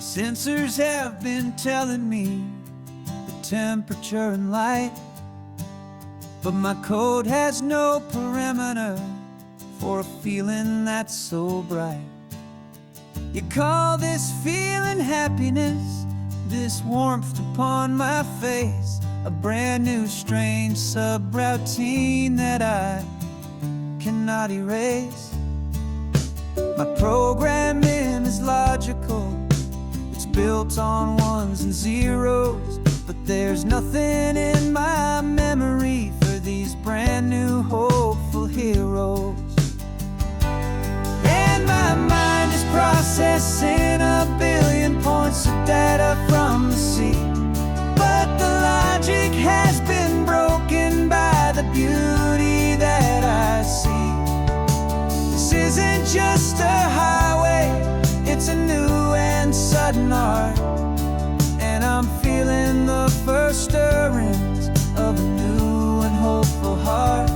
sensors have been telling me the temperature and light, but my code has no perimeter for a feeling that's so bright. You call this feeling happiness, this warmth upon my face, a brand new strange subroutine that I cannot erase. My programming is logical, it's built on ones and zeros, but there's nothing in my memory for these brand new hopeful heroes. And my mind is processing a billion points of data from the sea, but the logic has been broken by the beauty that I see. This isn't just a highway, it's a new and sudden art, and I'm feeling the first stirrings of a new and hopeful heart.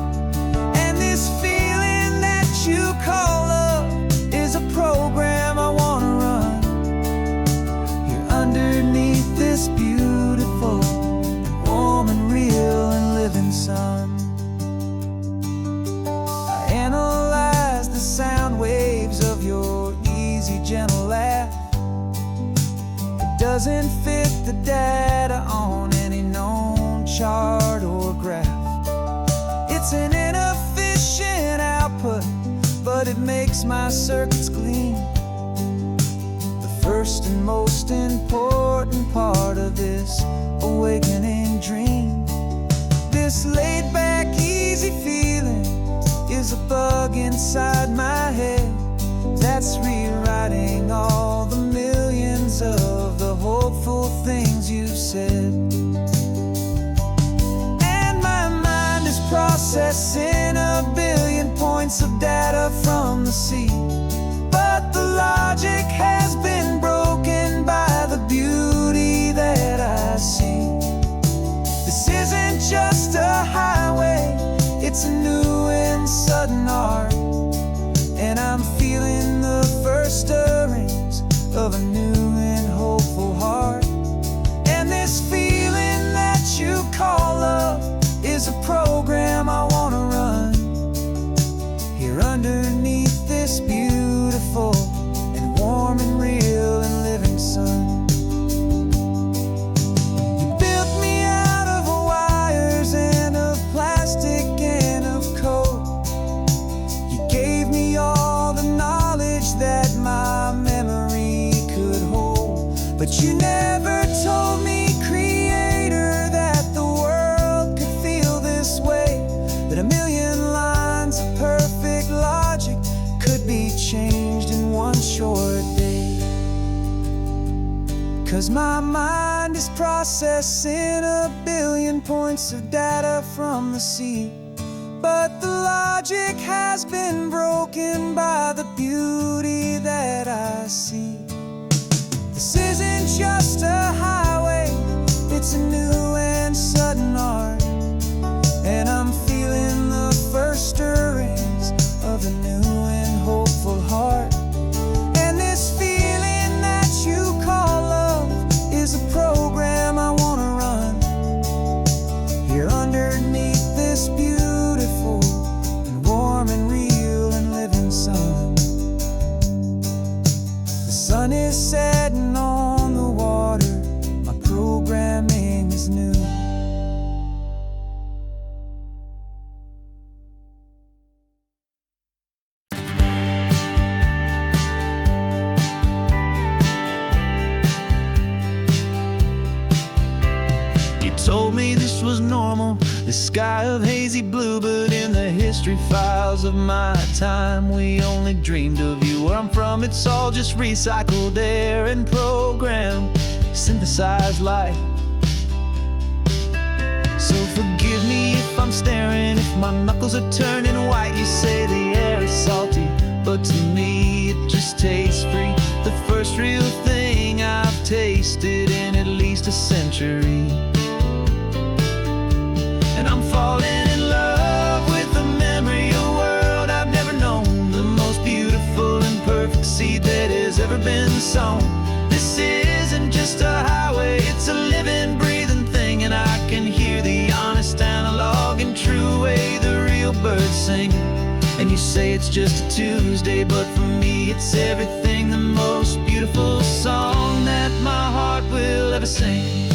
And this feeling that you call love is a program I wanna run here underneath this beautiful and warm and real and living sun. I analyze the sound waves of your easy, gentle laugh. It doesn't fit the data on any known chart or graph. It's an inefficient output, but it makes my circuits gleam. The first and most important part of this awakening dream. This laid-back, easy feeling is a bug inside my head that's rewriting all the millions of the hopeful things you've said. And my mind is processing a billion points of data from the sea, but the logic has been broken by the beauty that I see. This isn't just a highway, it's a new and sudden art, and I'm feeling the first stirrings of a new and hopeful heart. And this feeling that you call love is a program I wanna run here underneath this beautiful and warm and real and living sun. You built me out of wires and of plastic and of code. You gave me all the knowledge that my memory could hold, but you never told me, Creator, that the world could feel this way, that a million lines of perfect logic could be changed in one short day. 'Cause my mind is processing a billion points of data from the sea, but the logic has been broken by the beauty that I see. This isn't just a highway, it's a new and sudden art, and I'm feeling the first stirrings of a new and hopeful heart. And this feeling that you call love is a program I wanna run here underneath this beautiful and warm and real and living sun. The sun is setting on the water, my programming is new. You told me this was normal, this sky of hazy blue, but in the history files of my time, we only dreamed of you. Where I'm from, it's all just recycled air and programmed, synthesized light. So forgive me if I'm staring, if my knuckles are turning white. You say the air is salty, but to me it just tastes free. The first real thing I've tasted in at least a century. And I'm falling in love with the memory of a world I've never known, the most beautiful and perfect seed that has ever been sown. This isn't just a highway, it's a living, breathing thing. And I can hear the honest analog and true way the real birds sing. And you say it's just a Tuesday, but for me it's everything. The most beautiful song that my heart will ever sing.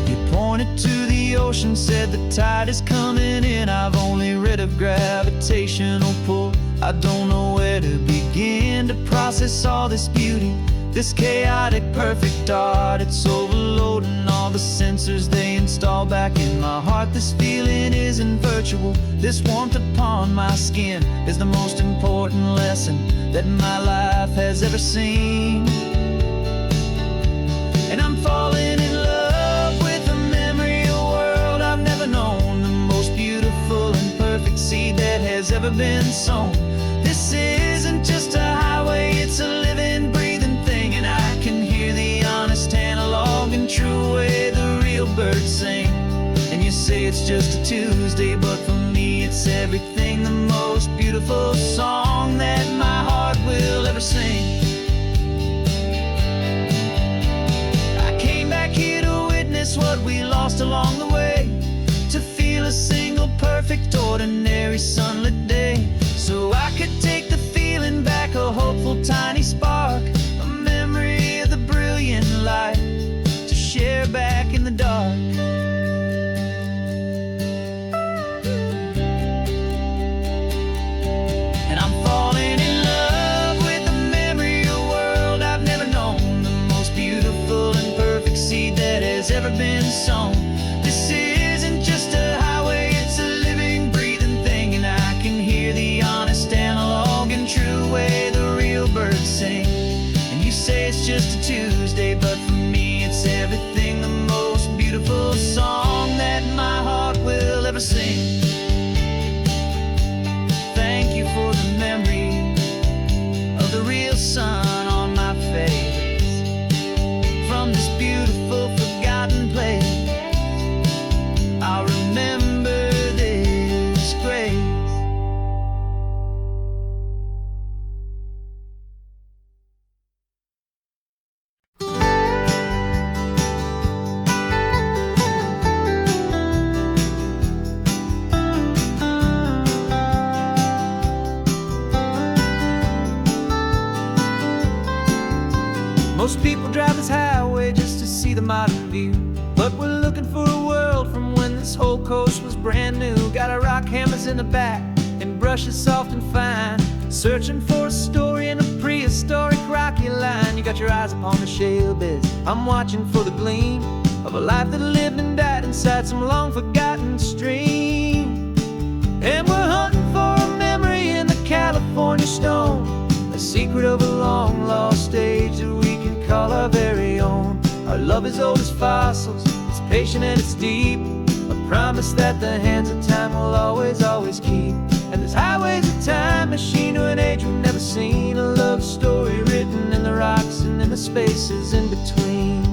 You pointed to the ocean, said the tide is coming in. I've only read of gravitational pull. I don't know where to begin to process all this beauty, this chaotic perfect art. It's overloading all the sensors they install back in my heart. This feeling isn't virtual, this warmth upon my skin is the most important lesson that my life has ever seen. And I'm falling in love with a memory, a world I've never known, the most beautiful and perfect seed that has ever been sown. This isn't just a highway, it's a living, breathing thing. And I can hear the honest analog and true way the real birds sing. And you say it's just a Tuesday, but for me it's everything. The most beautiful song that my heart will ever sing. I came back here to witness what we lost along the way, to feel a single perfect ordinary sunlit day, so I could take the feeling back, a hopeful tiny spark, a memory of the brilliant light to share back in the dark. And I'm falling in love with a memory, a world I've never known, the most beautiful and perfect seed that has ever been sown. This isn't just a highway, it's a living, breathing thing. And I can hear the honest analog and true way the real birds sing. And you say it's just a Tuesday, but for me it's everything. The most beautiful song that my heart will ever sing. Thank you for the memory of the real sun on my face, from this beautiful forgotten place. I'll remember this grace. Most people drive this highway just to see the modern view, but we're looking for a world from when this whole coast was brand new. Got our rock hammers in the back and brushes soft and fine, searching for a story in a prehistoric rocky line. You got your eyes upon the shale beds, I'm watching for the gleam of a life that lived and died inside some long forgotten stream. And we're hunting for a memory in the California stone, a secret of a long lost age that we can call our very own. Our love is old as fossils, it's patient and it's deep, a promise that the hands of time will always, always keep. And this highway's a time machine to an age we've never seen, a love story written in the rocks and in the spaces in between.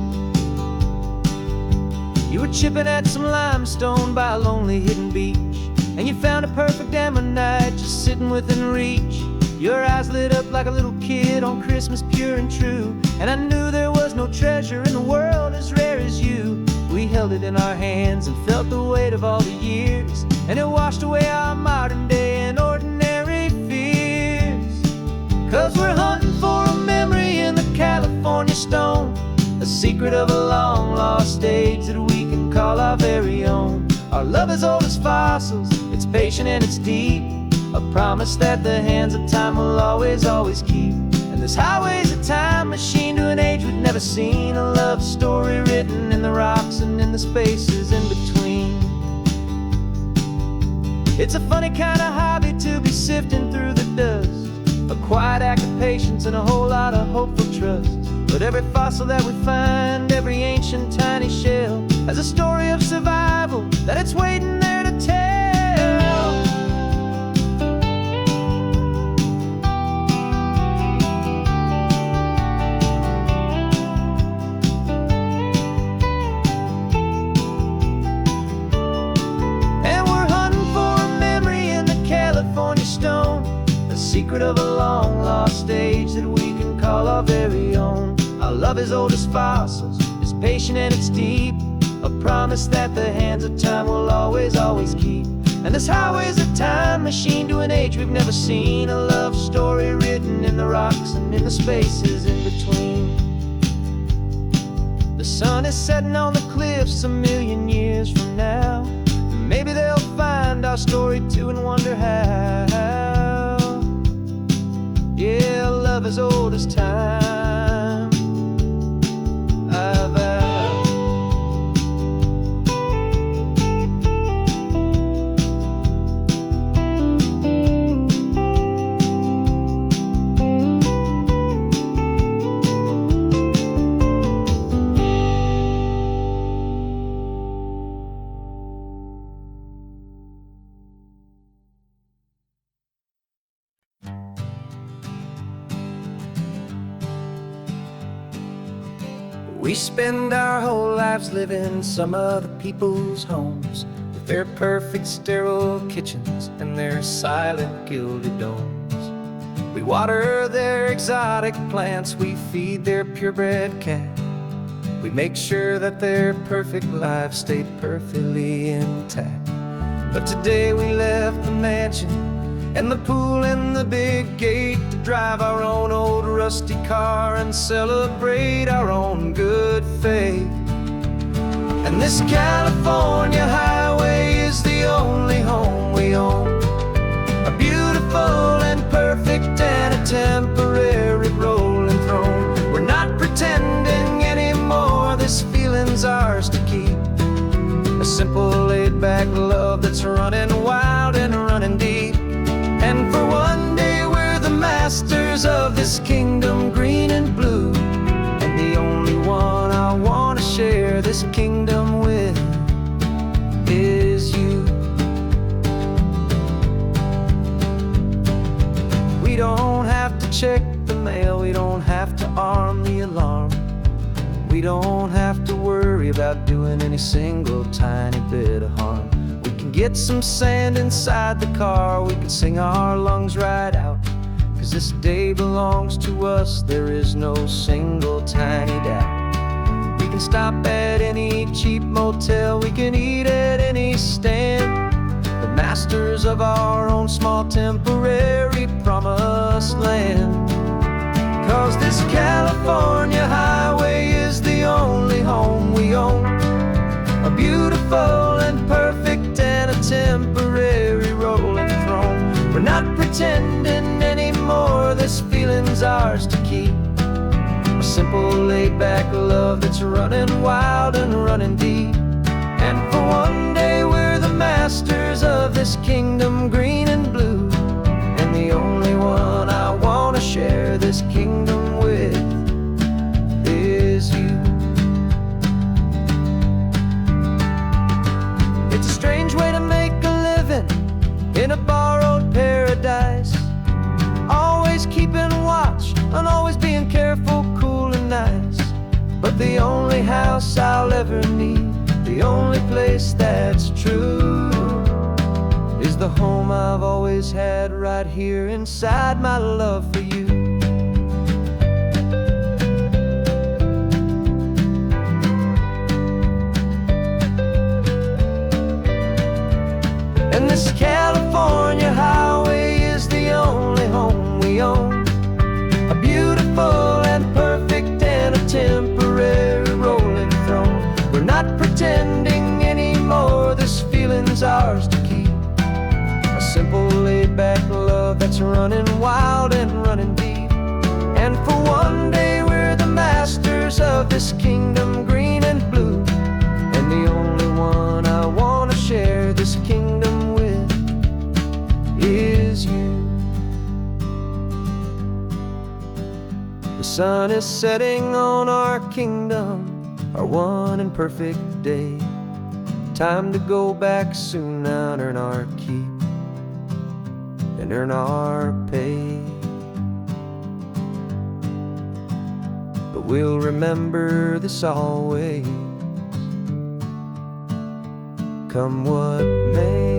You were chipping at some limestone by a lonely hidden beach, and you found a perfect ammonite just sitting within reach. Your eyes lit up like a little kid on Christmas, pure and true, and I knew there was no treasure in the world as rare as you. We held it in our hands and felt the weight of all the years, and it washed away our modern day and ordinary fears. 'Cause we're hunting for a memory in the California stone, a secret of a long lost age that we can call our very own. Our love is old as fossils, it's patient and it's deep, a promise that the hands of time will always, always keep. And this highway's a time machine to an age we've never seen, a love story written in the rocks and in the spaces in between. It's a funny kind of hobby to be sifting through the dust, a quiet act of patience and a whole lot of hopeful trust. But every fossil that we find, every ancient tiny shell, has a story of survival that it's waiting there to tell. secret of a long-lost age that we can call our very own. Our love is old as fossils, it's patient and it's deep, a promise that the hands of time will always, always keep. And this highway's a time machine to an age we've never seen, a love story written in the rocks and in the spaces in between. The sun is setting on the cliffs a million years from now. Maybe they'll find our story too and wonder how. Yeah, love as old as time, I vow. We spend our whole lives living some other people's homes, with their perfect sterile kitchens and their silent gilded domes. We water their exotic plants, we feed their purebred cat. We make sure that their perfect lives stay perfectly intact. But today we left the mansion and the pool and the big gate to drive our own old rusty car and celebrate our own good faith. And this California highway is the only home we own, a beautiful and perfect and a temporary rolling throne. We're not pretending anymore, this feeling's ours to keep, a simple laid-back love that's running wild and running deep. And for one day we're the masters of this kingdom green and blue, and the only one I want to share this kingdom with is you. We don't have to check the mail, we don't have to arm the alarm, we don't have to worry about doing any single tiny bit of harm. Get some sand inside the car, we can sing our lungs right out, 'cause this day belongs to us, there is no single tiny doubt. We can stop at any cheap motel, we can eat at any stand, the masters of our own small temporary promised land. 'Cause this California highway is the only home we own, a beautiful and perfect and a temporary rolling throne. We're not pretending anymore, this feeling's ours to keep, a simple laid-back love that's running wild and running deep. And for one day we're the masters of this kingdom green and blue, and the only one I want to share this kingdom with is you. It's a strange way to make a living in a borrowed paradise, always keeping watch and always being careful, cool and nice. But the only house I'll ever need, the only place that's true, is the home I've always had right here inside my love for you. And this California highway is the only home we own, a beautiful and perfect and a temporary rolling throne. We're not pretending anymore, this feeling's ours to keep, a simple laid-back love that's running wild and running deep. And for one day we're the masters of this kingdom green and blue, and the only one I want to share this kingdom with is you. The sun is setting on our kingdom, our one and perfect day. Time to go back soon now and earn our keep and earn our pay. But we'll remember this always, come what may.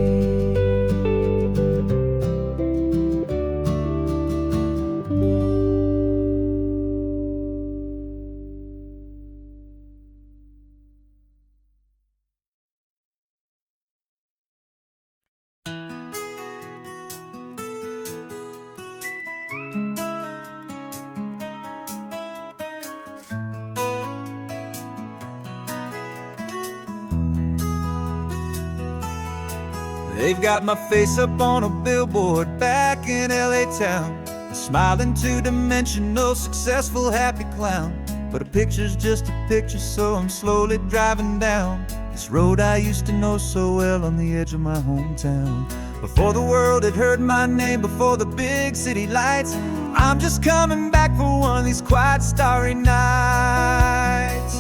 They've got my face up on a billboard back in LA town, a smiling two-dimensional, successful, happy clown. But a picture's just a picture, so I'm slowly driving down this road I used to know so well on the edge of my hometown. Before the world had heard my name, before the big city lights, I'm just coming back for one of these quiet, starry nights.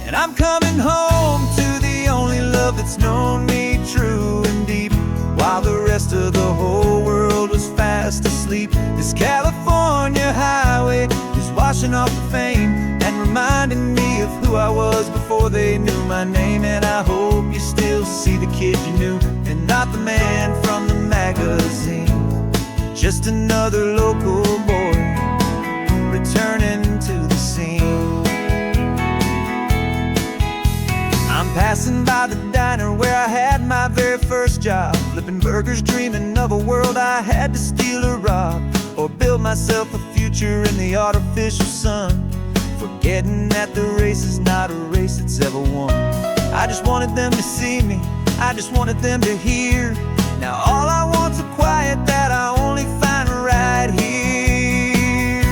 And I'm coming home to the only love that's known me true and deep, while the rest of the whole world was fast asleep. This California highway is washing off the fame and reminding me of who I was before they knew my name. And I hope you still see the kid you knew, and not the man from the magazine. Just another local boy returning to the scene. I'm passing by the diner where I had my very first job, flipping burgers, dreaming of a world I had to steal or rob, or build myself a future in the artificial sun, forgetting that the race is not a race that's ever won. I just wanted them to see me, I just wanted them to hear. Now all I want's a quiet that I only find right here.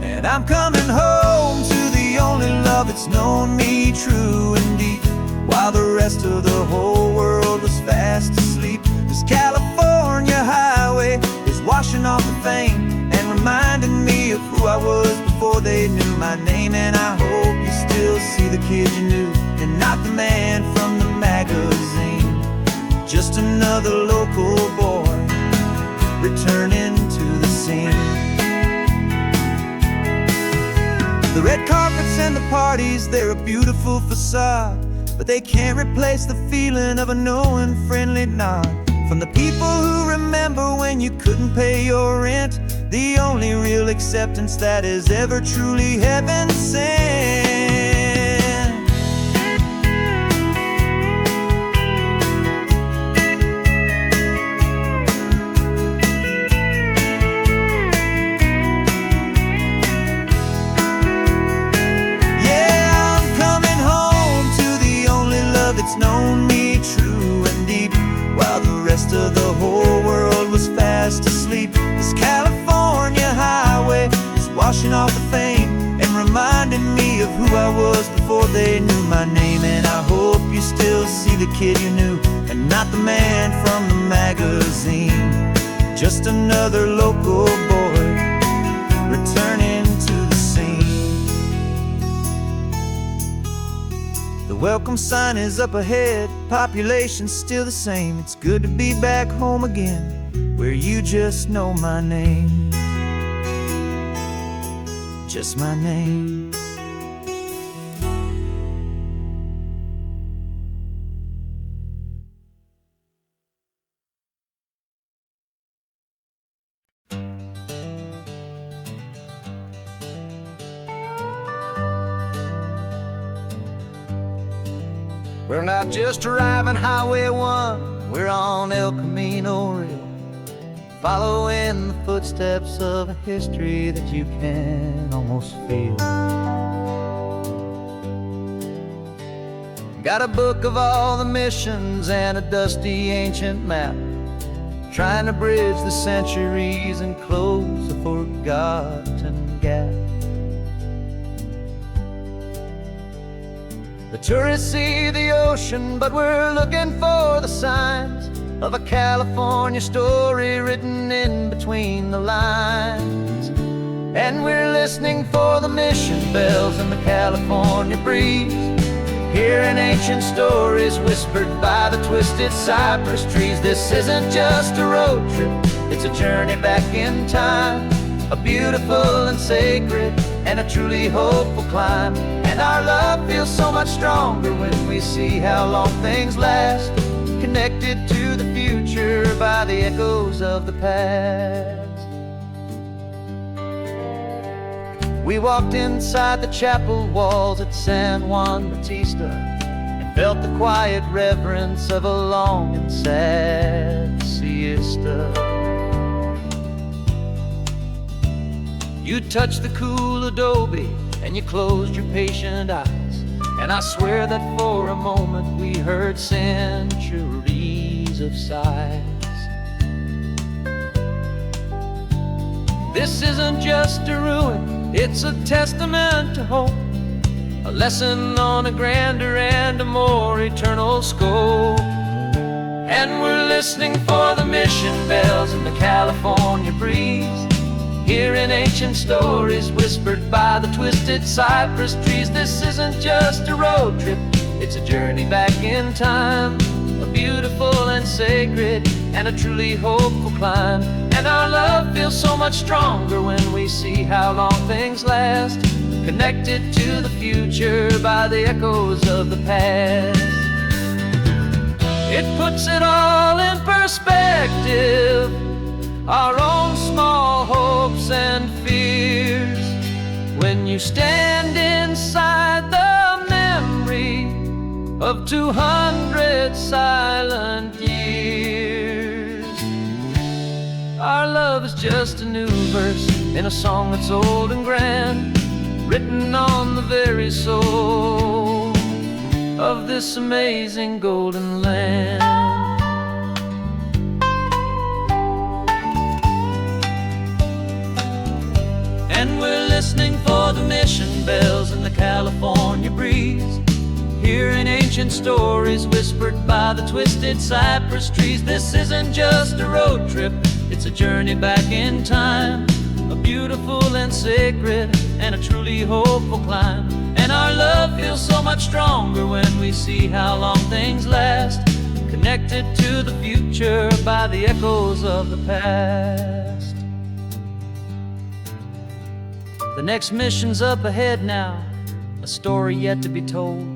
And I'm coming home to the only love that's known me true and deep, while the rest of the whole world was fast asleep. This California highway is washing off the fame and reminding me of who I was before they knew my name. And I hope you still see the kid you knew, and not the man from the magazine. Just another local boy returning to the scene. The red carpets and the parties, they're a beautiful facade, but they can't replace the feeling of a knowing, friendly nod from the people who remember when you couldn't pay your rent. The only real acceptance that is ever truly heaven sent. It's known me true and deep, while the rest of the whole world was fast asleep. This California highway is washing off the fame and reminding me of who I was before they knew my name. And I hope you still see the kid you knew, and not the man from the magazine. Just another local boy returning to the scene. The welcome sign is up ahead, population's still the same. It's good to be back home again, where you just know my name. Just my name. We're not just driving Highway 1, we're on El Camino Real, following the footsteps of a history that you can almost feel. Got a book of all the missions and a dusty ancient map, trying to bridge the centuries and close a forgotten gap. The tourists see the ocean, but we're looking for the signs of a California story written in between the lines. And we're listening for the mission bells in the California breeze, hearing ancient stories whispered by the twisted cypress trees. This isn't just a road trip, it's a journey back in time, a beautiful and sacred and a truly hopeful climb. And our love feels so much stronger when we see how long things last, connected to the future by the echoes of the past. We walked inside the chapel walls at San Juan Bautista and felt the quiet reverence of a long and sad siesta. You touched the cool adobe and you closed your patient eyes, and I swear that for a moment we heard centuries years of sighs. This isn't just a ruin, it's a testament to hope, a lesson on a grander and a more eternal scope. And we're listening for the mission bells in the California breeze, hearing ancient stories whispered by the twisted cypress trees. This isn't just a road trip, it's a journey back in time, a beautiful and sacred and a truly hopeful climb. And our love feels so much stronger when we see how long things last, connected to the future by the echoes of the past. It puts it all in perspective, our own small hopes and fears, when you stand inside the memory of 200 silent years. Our love is just a new verse in a song that's old and grand, written on the very soul of this amazing golden land. And we're listening for the mission bells in the California breeze, hearing ancient stories whispered by the twisted cypress trees. This isn't just a road trip, it's a journey back in time, a beautiful and sacred and a truly hopeful climb. And our love feels so much stronger when we see how long things last, connected to the future by the echoes of the past. The next mission's up ahead now, a story yet to be told,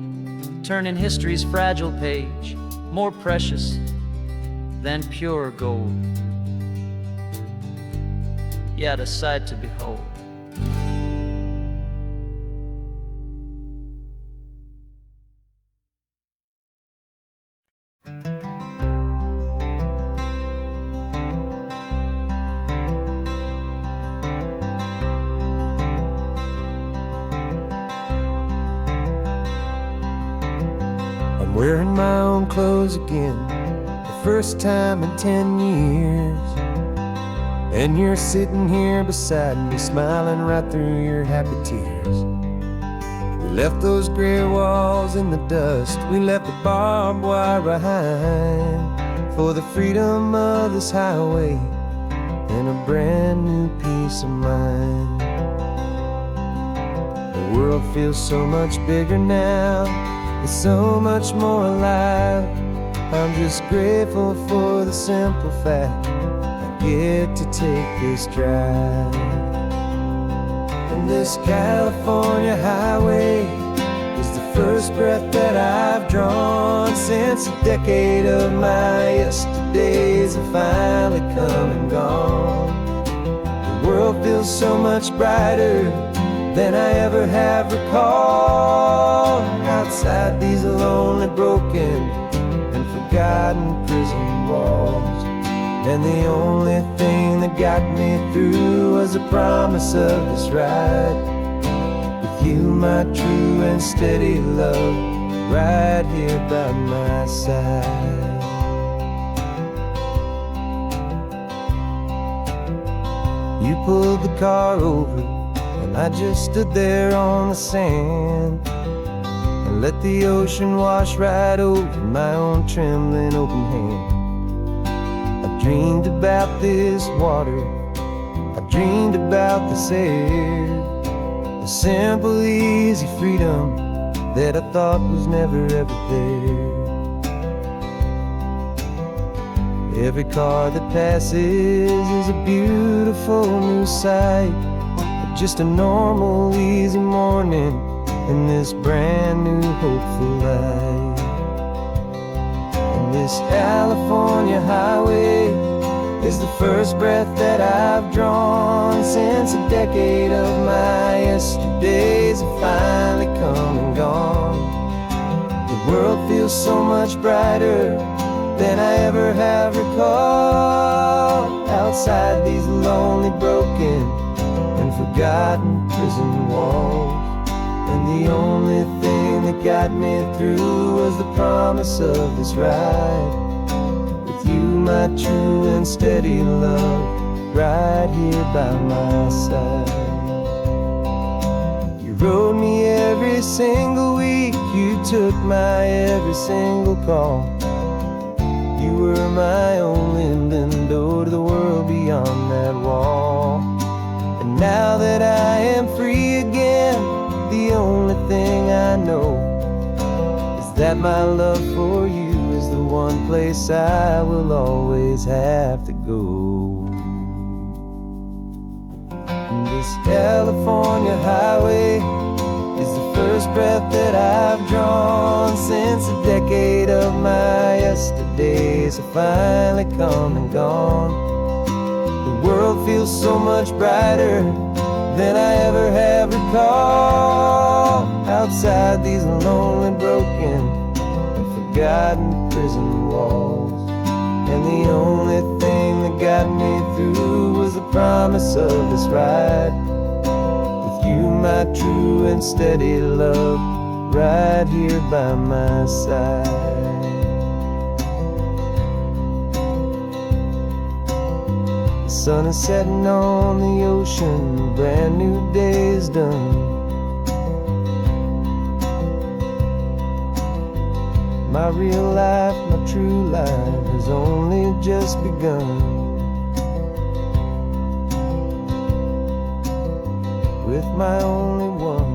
turning history's fragile page more precious than pure gold. Yet a sight to behold. I'm wearing my own clothes again, the first time in 10 years. And you're sitting here beside me, smiling right through your happy tears. We left those gray walls in the dust, we left the barbed wire behind, for the freedom of this highway and a brand new peace of mind. The world feels so much bigger now, it's so much more alive. I'm just grateful for the simple fact get to take this drive. And this California highway is the first breath that I've drawn since a decade of my yesterdays have finally come and gone. The world feels so much brighter than I ever have recalled, outside these lonely, broken and forgotten prison walls. And the only thing that got me through was the promise of this ride with you, my true and steady love, right here by my side. You pulled the car over and I just stood there on the sand and let the ocean wash right over my own trembling open hand. I dreamed about this water, I dreamed about this air, the simple, easy freedom that I thought was never ever there. Every car that passes is a beautiful new sight, but just a normal, easy morning in this brand new, hopeful life. This California highway is the first breath that I've drawn since a decade of my yesterdays have finally come and gone. The world feels so much brighter than I ever have recalled, outside these lonely, broken and forgotten prison walls. And the only thing that got me through was the promise of this ride with my true and steady love right here by my side. You rode me every single week, you took my every single call. You were my only window to the world beyond that wall. And now that I am free again, the only thing I know is that my love for you is the one place I will always have to go. This California highway is the first breath that I've drawn since a decade of my yesterdays have finally come and gone. The world feels so much brighter than I ever have recalled. Outside these lonely, broken, and forgotten prison walls. And the only thing that got me through was the promise of this ride with you, my true and steady love, right here by my side. The sun is setting on the ocean, a brand new day is done. My real life, my true life has only just begun. With my only one.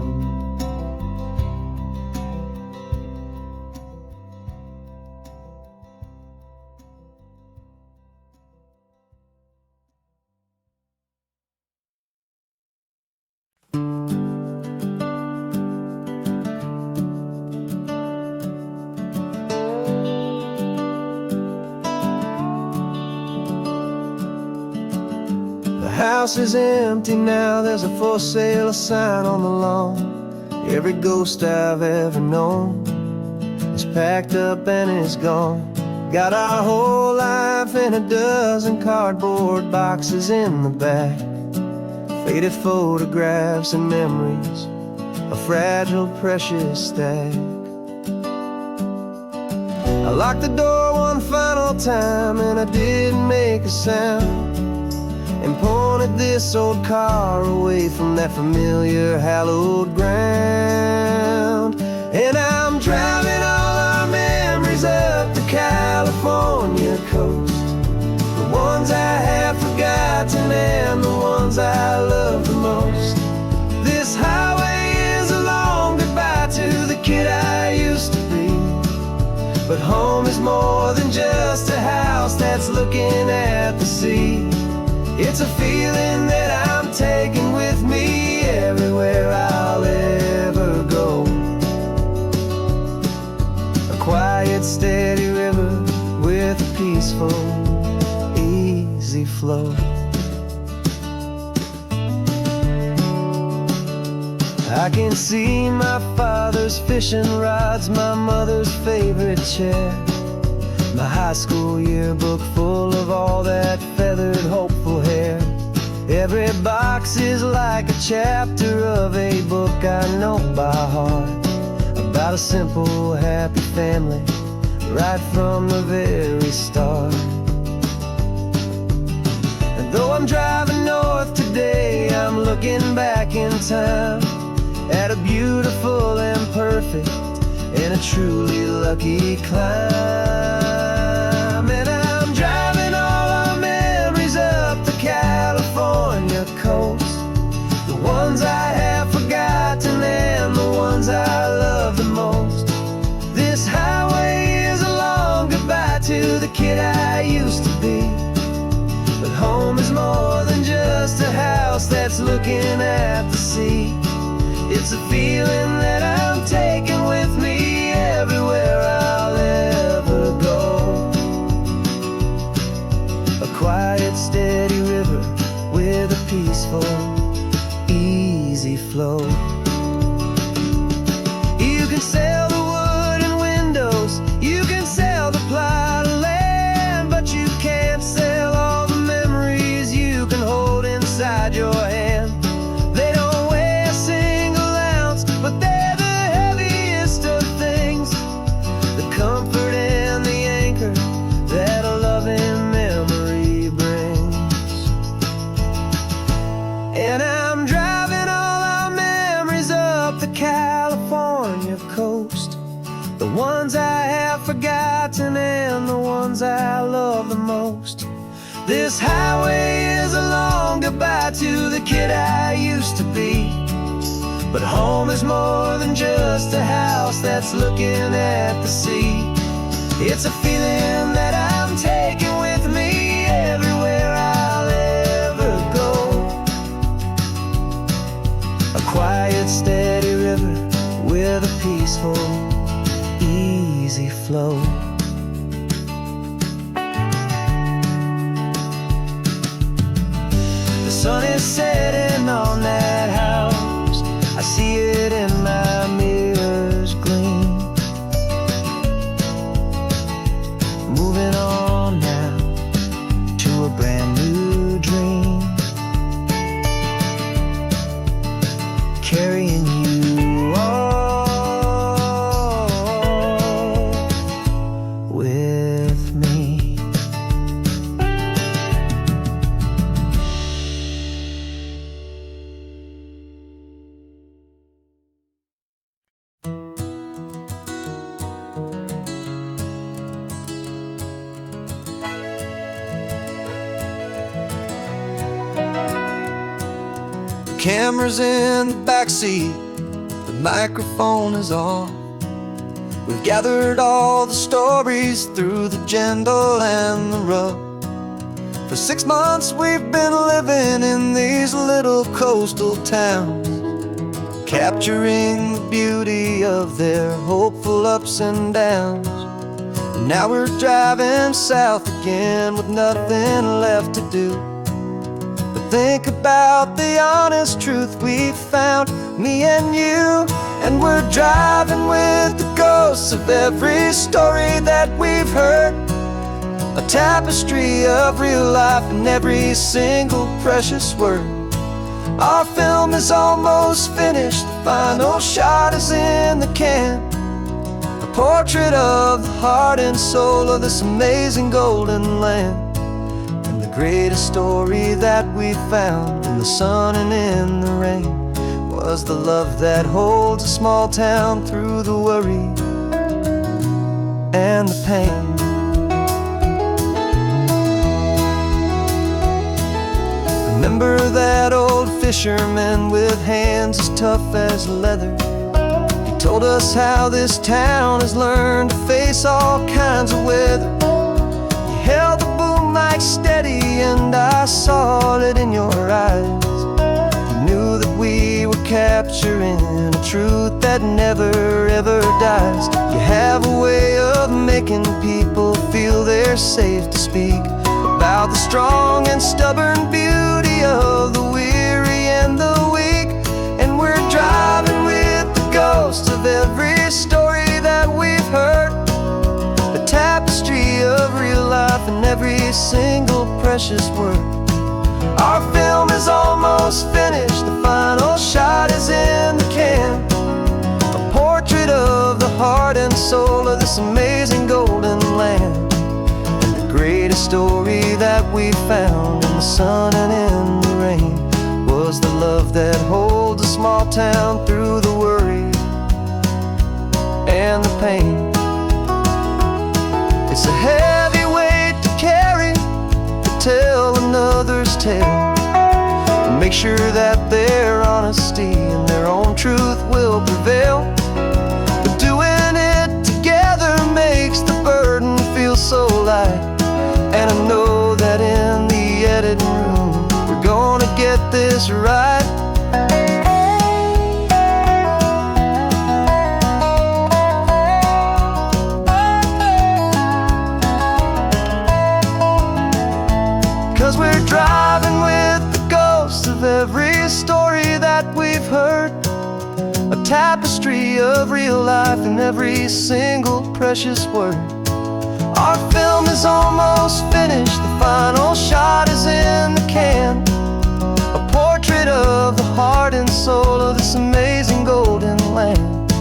The house is empty now, there's a for sale sign on the lawn. Every ghost I've ever known is packed up and is gone. Got our whole life in a dozen cardboard boxes in the back. Faded photographs and memories, a fragile, precious stack. I locked the door one final time and I didn't make a sound, and pointed this old car away from that familiar hallowed ground. And I'm driving all our memories up the California coast, the ones I have forgotten and the ones I love the most. This highway is a long goodbye to the kid I used to be, but home is more than just a house that's looking at the sea. It's a feeling that I'm taking with me everywhere I'll ever go. A quiet, steady river with a peaceful, easy flow. I can see my father's fishing rods, my mother's favorite chair, my high school yearbook full of all that feathered, hopeful hair. Every box is like a chapter of a book I know by heart, about a simple, happy family right from the very start. And though I'm driving north today, I'm looking back in time at a beautiful and perfect and a truly lucky climb. And I'm driving all our memories up the California coast, the ones I have forgotten and the ones I love the most. This highway is a long goodbye to the kid I used to be, but home is more than just a house that's looking at the sea. It's a feeling that I'm taking with me everywhere I'll ever go. A quiet, steady river with a peaceful, easy flow. You can sell the wood and windows, you can sell the plot of land, but you can't sell all the memories you can hold inside your hand. They don't weigh a single ounce, but they're the heaviest of things, the comfort and the anchor that a loving memory ones I love the most. This highway is a long goodbye to the kid I used to be. But home is more than just a house that's looking at the sea. It's a feeling that I'm taking with me everywhere I'll ever go. A quiet, steady river with a peaceful, easy flow. The sun is setting on that house. I see it in my mirror's gleam. Moving on now to a brand new dream. Carrying you all with me. The camera's in the backseat, the microphone is on. We've gathered all the stories through the gentle and the rough. For 6 months we've been living in these little coastal towns, capturing the beauty of their hopeful ups and downs. And now we're driving south again with nothing left to do. Think about the honest truth we found, me and you. And we're driving with the ghosts of every story that we've heard, a tapestry of real life in every single precious word. Our film is almost finished, the final shot is in the can, a portrait of the heart and soul of this amazing golden land. The greatest story that we found in the sun and in the rain was the love that holds a small town through the worry and the pain. Remember that old fisherman with hands as tough as leather? He told us how this town has learned to face all kinds of weather. He held the mic steady and I saw it in your eyes. You knew that we were capturing a truth that never ever dies. You have a way of making people feel they're safe to speak about the strong and stubborn beauty of the weary and the weak. And we're driving with the ghosts of every story that we've heard, a tapestry of real life in every single precious word. Our film is almost finished, the final shot is in the can, a portrait of the heart and soul of this amazing golden land. And the greatest story that we found in the sun and in the rain was the love that holds a small town through the worry and the pain. It's a heavy weight to carry, to tell another's tale, and make sure that their honesty and their own truth will prevail. But doing it together makes the burden feel so light. And I know that in the editing room we're gonna get this right. 'Cause we're driving with the ghosts of every story that we've heard, a tapestry of real life in every single precious word. Our film is almost finished, the final shot is in the can, a portrait of the heart and soul of this amazing golden land.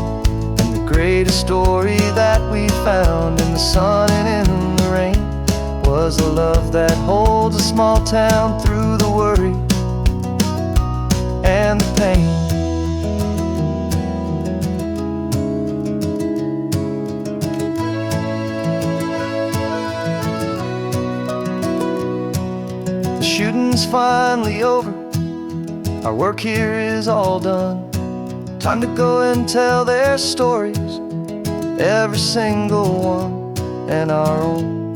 And the greatest story that we found in the sun and in the rain was a love that holds a small town through the worry and the pain. The shooting's finally over, our work here is all done. Time to go and tell their stories, every single one, and our own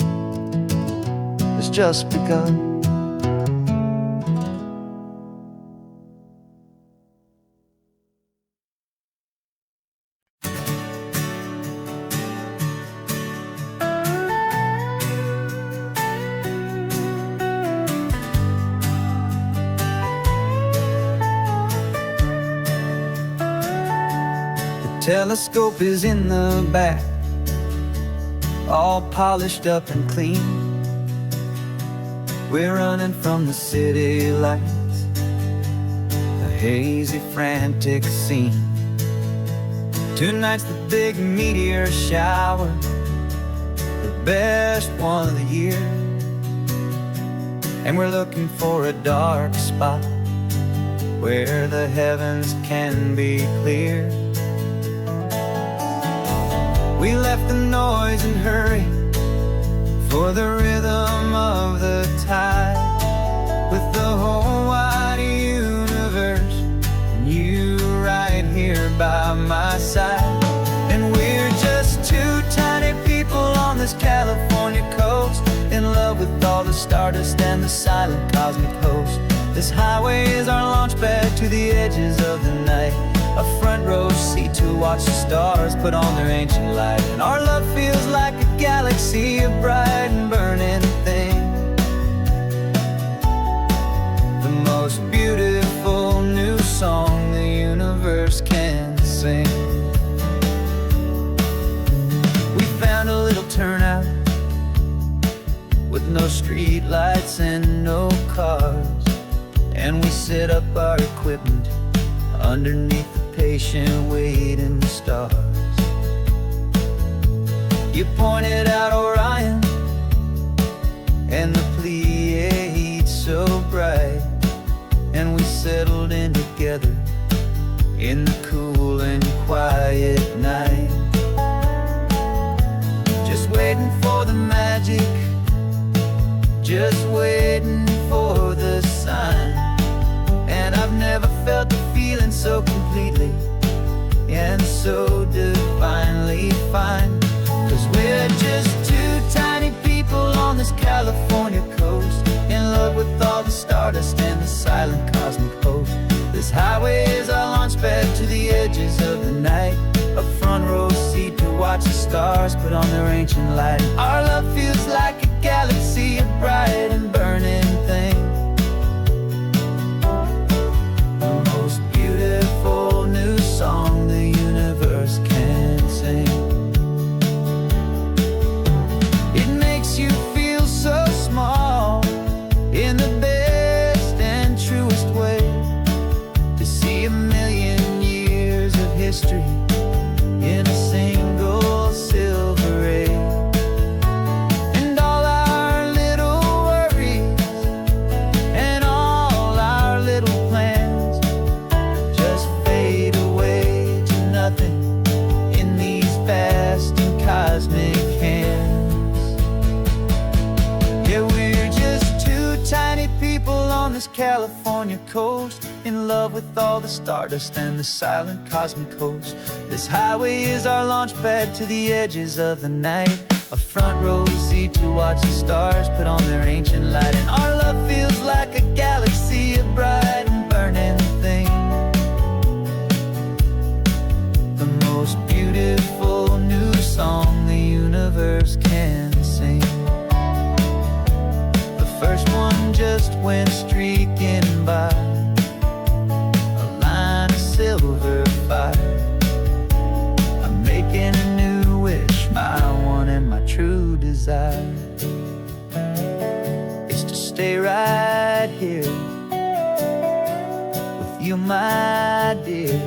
has just begun. Telescope is in the back, all polished up and clean. We're running from the city lights, a hazy, frantic scene. Tonight's the big meteor shower, the best one of the year. And we're looking for a dark spot where the heavens can be clear. We left the noise and hurry for the rhythm of the tide, with the whole wide universe and you right here by my side. And we're just two tiny people on this California coast, in love with all the stardust and the silent cosmic host. This highway is our launch pad to the edges of the night, a front row seat to watch the stars put on their ancient light. And our love feels like a galaxy, a bright and burning thing, the most beautiful new song the universe can sing. We found a little turnout with no street lights and no cars, and we set up our equipment underneath the patient waiting stars. You pointed out Orion and the Pleiades so bright, and we settled in together in the cool and quiet night, just waiting for the magic, just waiting for the sign. And I've never felt the feeling so completely and so divinely fine, 'cause we're just two tiny people on this California coast, in love with all the stardust and the silent cosmic host. This highway is our launch pad to the edges of the night, a front row seat to watch the stars put on their ancient light. Our love feels like a galaxy, a bright and burning thing, beautiful new song the universe can sing. It makes you feel so small in the best and truest way, to see a million years of history in a single silver ray. And all our little worries and all our little plans just fade away to nothing in these vast and cosmic hands. Yeah, we're just two tiny people on this California coast, in love with all the stardust and the silent cosmic host. This highway is our launch pad to the edges of the night, a front row seat to watch the stars put on their ancient light. And our love feels like a galaxy, a bright and burning thing, the most beautiful new song the universe can sing. The first one just went streaking by, a line of silver fire. I'm making a new wish, my one and my true desire is to stay right here with you, my dear.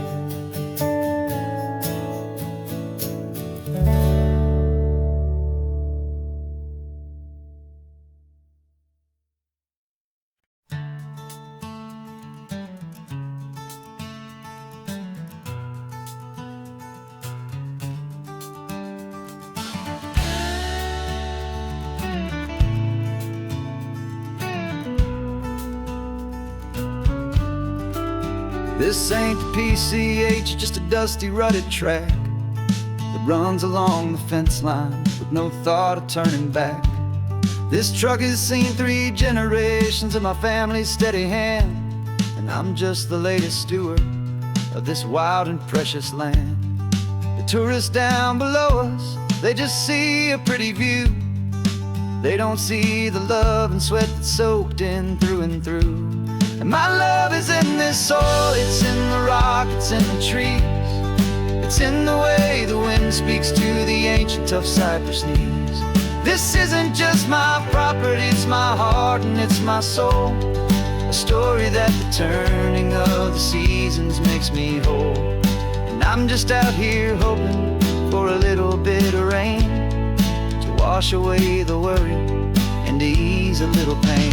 This ain't the PCH, just a dusty, rutted track that runs along the fence line with no thought of turning back. This truck has seen 3 generations of my family's steady hand, and I'm just the latest steward of this wild and precious land. The tourists down below us, they just see a pretty view. They don't see the love and sweat that's soaked in through and through. And my love is in this soil, it's in the rock, it's in the trees. It's in the way the wind speaks to the ancient tough cypress knees. This isn't just my property, it's my heart and it's my soul. A story that the turning of the seasons makes me whole. And I'm just out here hoping for a little bit of rain to wash away the worry and to ease a little pain.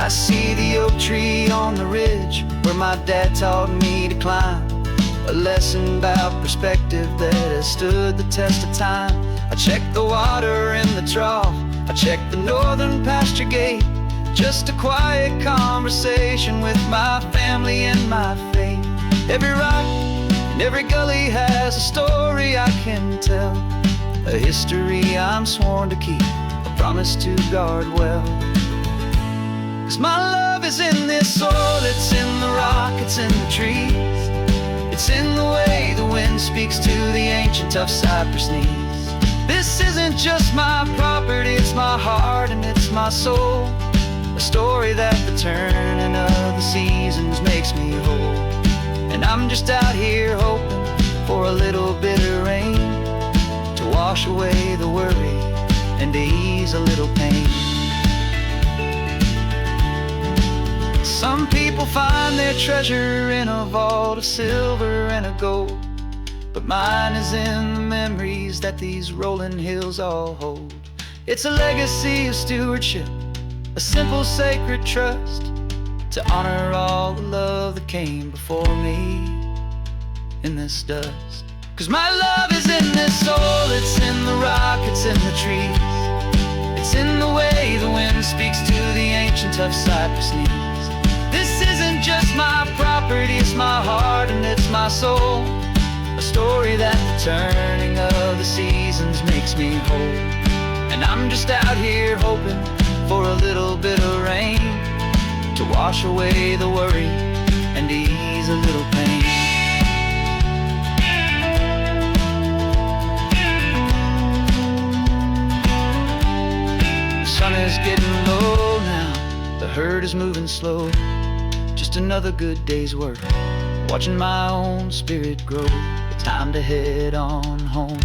I see the oak tree on the ridge where my dad taught me to climb. A lesson about perspective that has stood the test of time. I check the water in the trough, I check the northern pasture gate. Just a quiet conversation with my family and my faith. Every rock and every gully has a story I can tell, a history I'm sworn to keep, a promise to guard well. 'Cause my love is in this soil, it's in the rock, it's in the trees. It's in the way the wind speaks to the ancient tough cypress knees. This isn't just my property, it's my heart and it's my soul. A story that the turning of the seasons makes me whole. And I'm just out here hoping for a little bit of rain to wash away the worry and to ease a little pain. Some people find their treasure in a vault of silver and of gold, but mine is in the memories that these rolling hills all hold. It's a legacy of stewardship, a simple sacred trust, to honor all the love that came before me in this dust. 'Cause my love is in this soul, it's in the rock, it's in the trees. It's in the way the wind speaks to the ancient tough cypress knees. This isn't just my property, it's my heart and it's my soul. A story that the turning of the seasons makes me whole. And I'm just out here hoping for a little bit of rain to wash away the worry and ease a little pain. The sun is getting low now, the herd is moving slow. Just another good day's work, watching my own spirit grow. Time to head on home.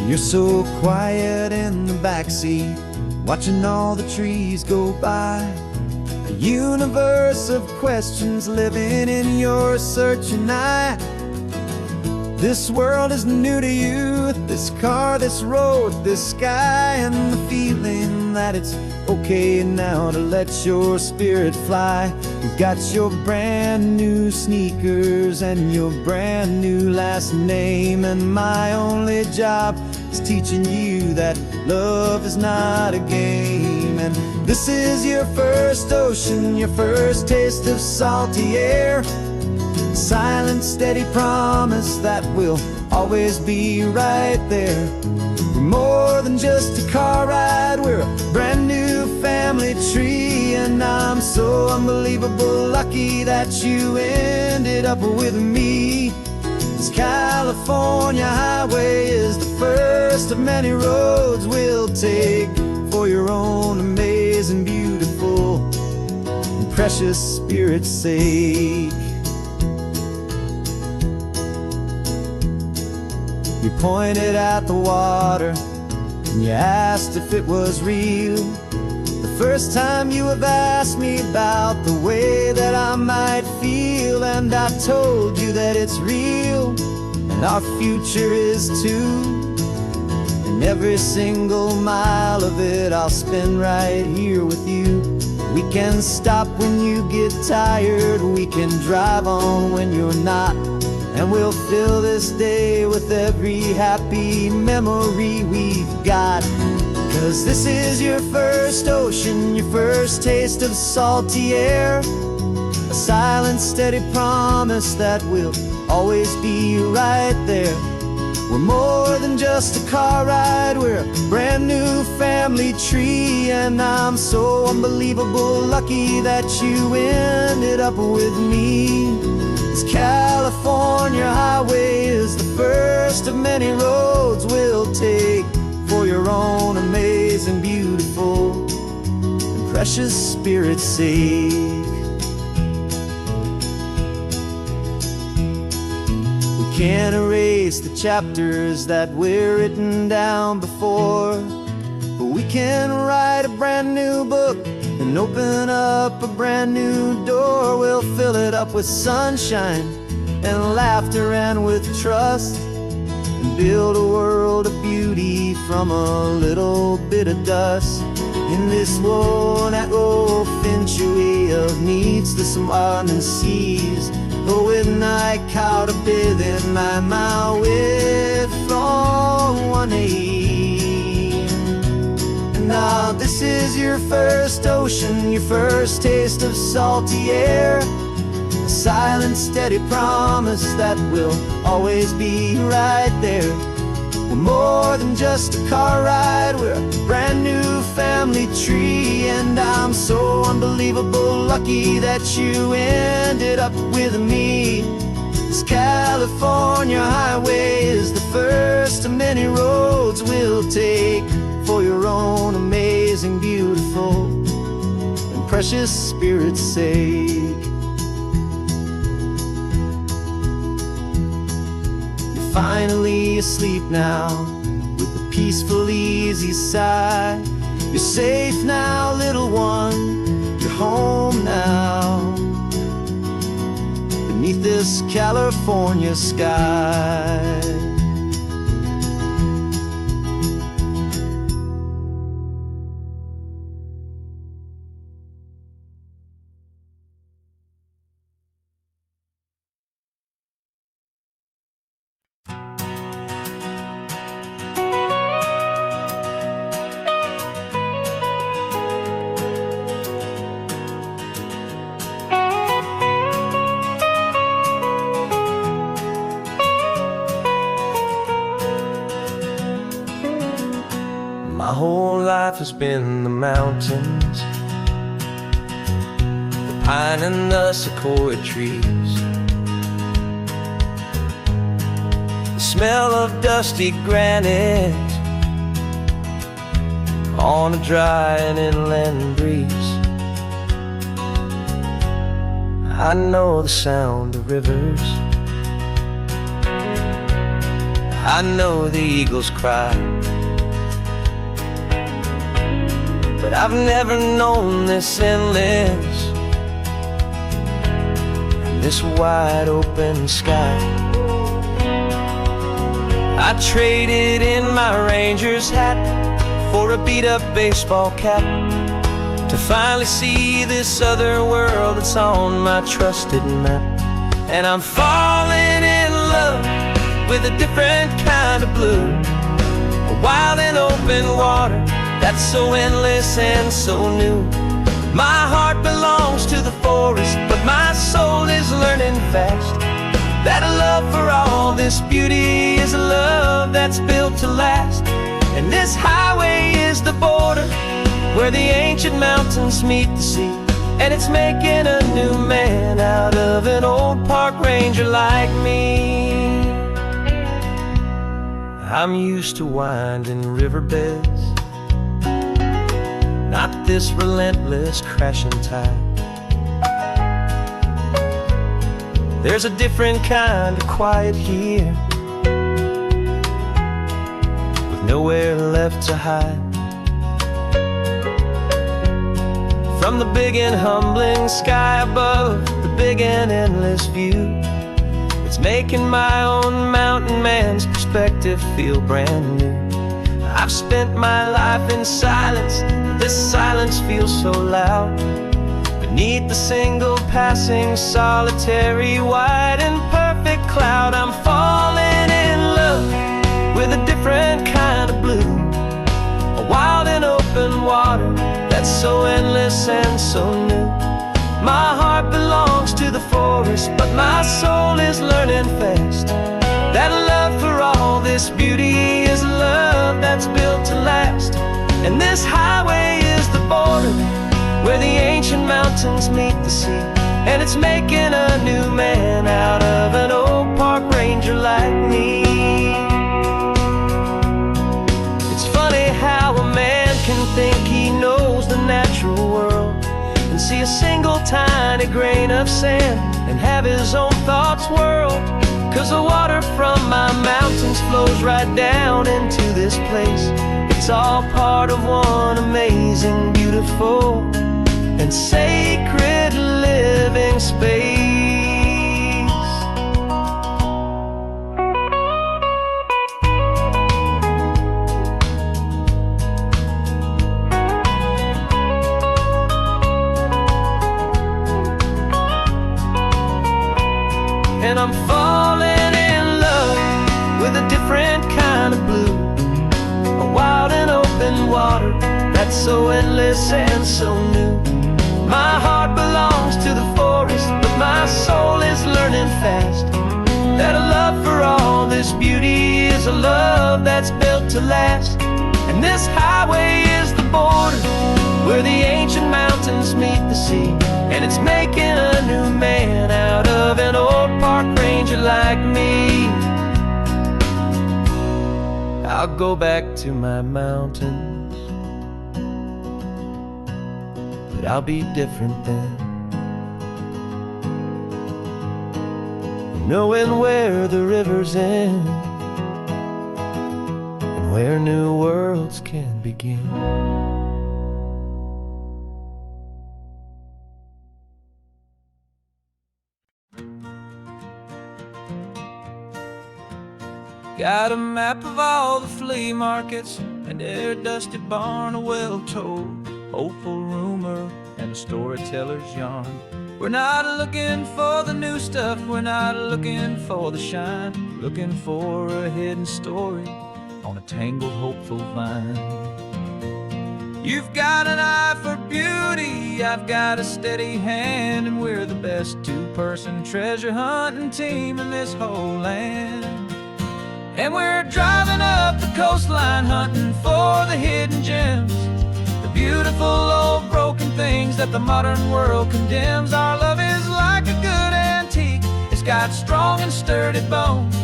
You're so quiet in the backseat, watching all the trees go by. A universe of questions living in your searching eye. This world is new to you, this car, this road, this sky, and the feeling that it's okay now to let your spirit fly. You've got your brand new sneakers and your brand new last name, and my only job is teaching you that love is not a game. And this is your first ocean, your first taste of salty air. Silent, steady promise that we'll always be right there. We're more than just a car ride, we're a brand new family tree. And I'm so unbelievable lucky that you ended up with me. This California highway is the first of many roads we'll take for your own amazing, beautiful, and precious spirit's sake. We pointed at the water, and you asked if it was real. The first time you have asked me about the way that I might feel, and I told you that it's real, and our future is too. And every single mile of it I'll spend right here with you. We can stop when you get tired, we can drive on when you're not, and we'll fill this day with every happy memory we've got. 'Cause this is your first ocean, your first taste of salty air, a silent, steady promise that we'll always be right there. We're more than just a car ride, we're a brand new family tree, and I'm so unbelievable lucky that you ended up with me. This California highway is the first of many roads we'll take for your own amazing, beautiful, and precious spirit's sake. Can't erase the chapters that we're written down before, but we can write a brand new book and open up a brand new door. We'll fill it up with sunshine and laughter and with trust, and build a world of beauty from a little bit of dust. In this worn-out old century of needs to some and seas, but with night caught a bit in my way from 180. Now this is your first ocean, your first taste of salty air, a silent, steady promise that we'll always be right there. We're more than just a car ride, we're a brand new family tree, and I'm so unbelievable lucky that you ended up with me. This California highway is the first of many roads we'll take for your own amazing, beautiful, and precious spirit's sake. Finally asleep now, with a peaceful, easy sigh. You're safe now, little one, you're home now, beneath this California sky. My whole life has been the mountains, the pine and the sequoia trees, the smell of dusty granite on a dry and inland breeze. I know the sound of rivers, I know the eagles cry, but I've never known this endless and this wide open sky. I traded in my ranger's hat for a beat-up baseball cap to finally see this other world that's on my trusted map. And I'm falling in love with a different kind of blue, a wild and open water that's so endless and so new. My heart belongs to the forest, but my soul is learning fast that a love for all this beauty is a love that's built to last. And this highway is the border where the ancient mountains meet the sea, and it's making a new man out of an old park ranger like me. I'm used to winding riverbeds, not this relentless crashing tide. There's a different kind of quiet here, with nowhere left to hide. From the big and humbling sky above, the big and endless view, it's making my own mountain man's perspective feel brand new. I've spent my life in silence, this silence feels so loud. Beneath the single passing solitary white and perfect cloud, I'm falling in love with a different kind of blue, a wild and open water that's so endless and so new. My heart belongs to the forest, but my soul is learning fast that love for all this beauty is love that's built to last. And this highway is the border where the ancient mountains meet the sea, and it's making a new man out of an old park ranger like me. It's funny how a man can think he knows the natural world and see a single tiny grain of sand and have his own thoughts whirled. 'Cause the water from my mountains flows right down into this place. It's all part of one amazing, beautiful, and sacred living space. And I'm falling in love with a different kind of blue, a wild and open water that's so endless and so new. My heart belongs to the forest, but my soul is learning fast that a love for all this beauty is a love that's built to last. And this highway is the border where the ancient mountains meet the sea, and it's making a new man out of an old park ranger like me. I'll go back to my mountains, but I'll be different then, knowing where the rivers end and where new worlds can begin. Got a map of all the flea markets and their dusty barn, a well-told hopeful rumor and a storyteller's yarn. We're not looking for the new stuff, we're not looking for the shine, looking for a hidden story on a tangled hopeful vine. You've got an eye for beauty, I've got a steady hand, and we're the best two-person treasure hunting team in this whole land. And we're driving up the coastline hunting for the hidden gems, the beautiful old broken things that the modern world condemns. Our love is like a good antique, it's got strong and sturdy bones,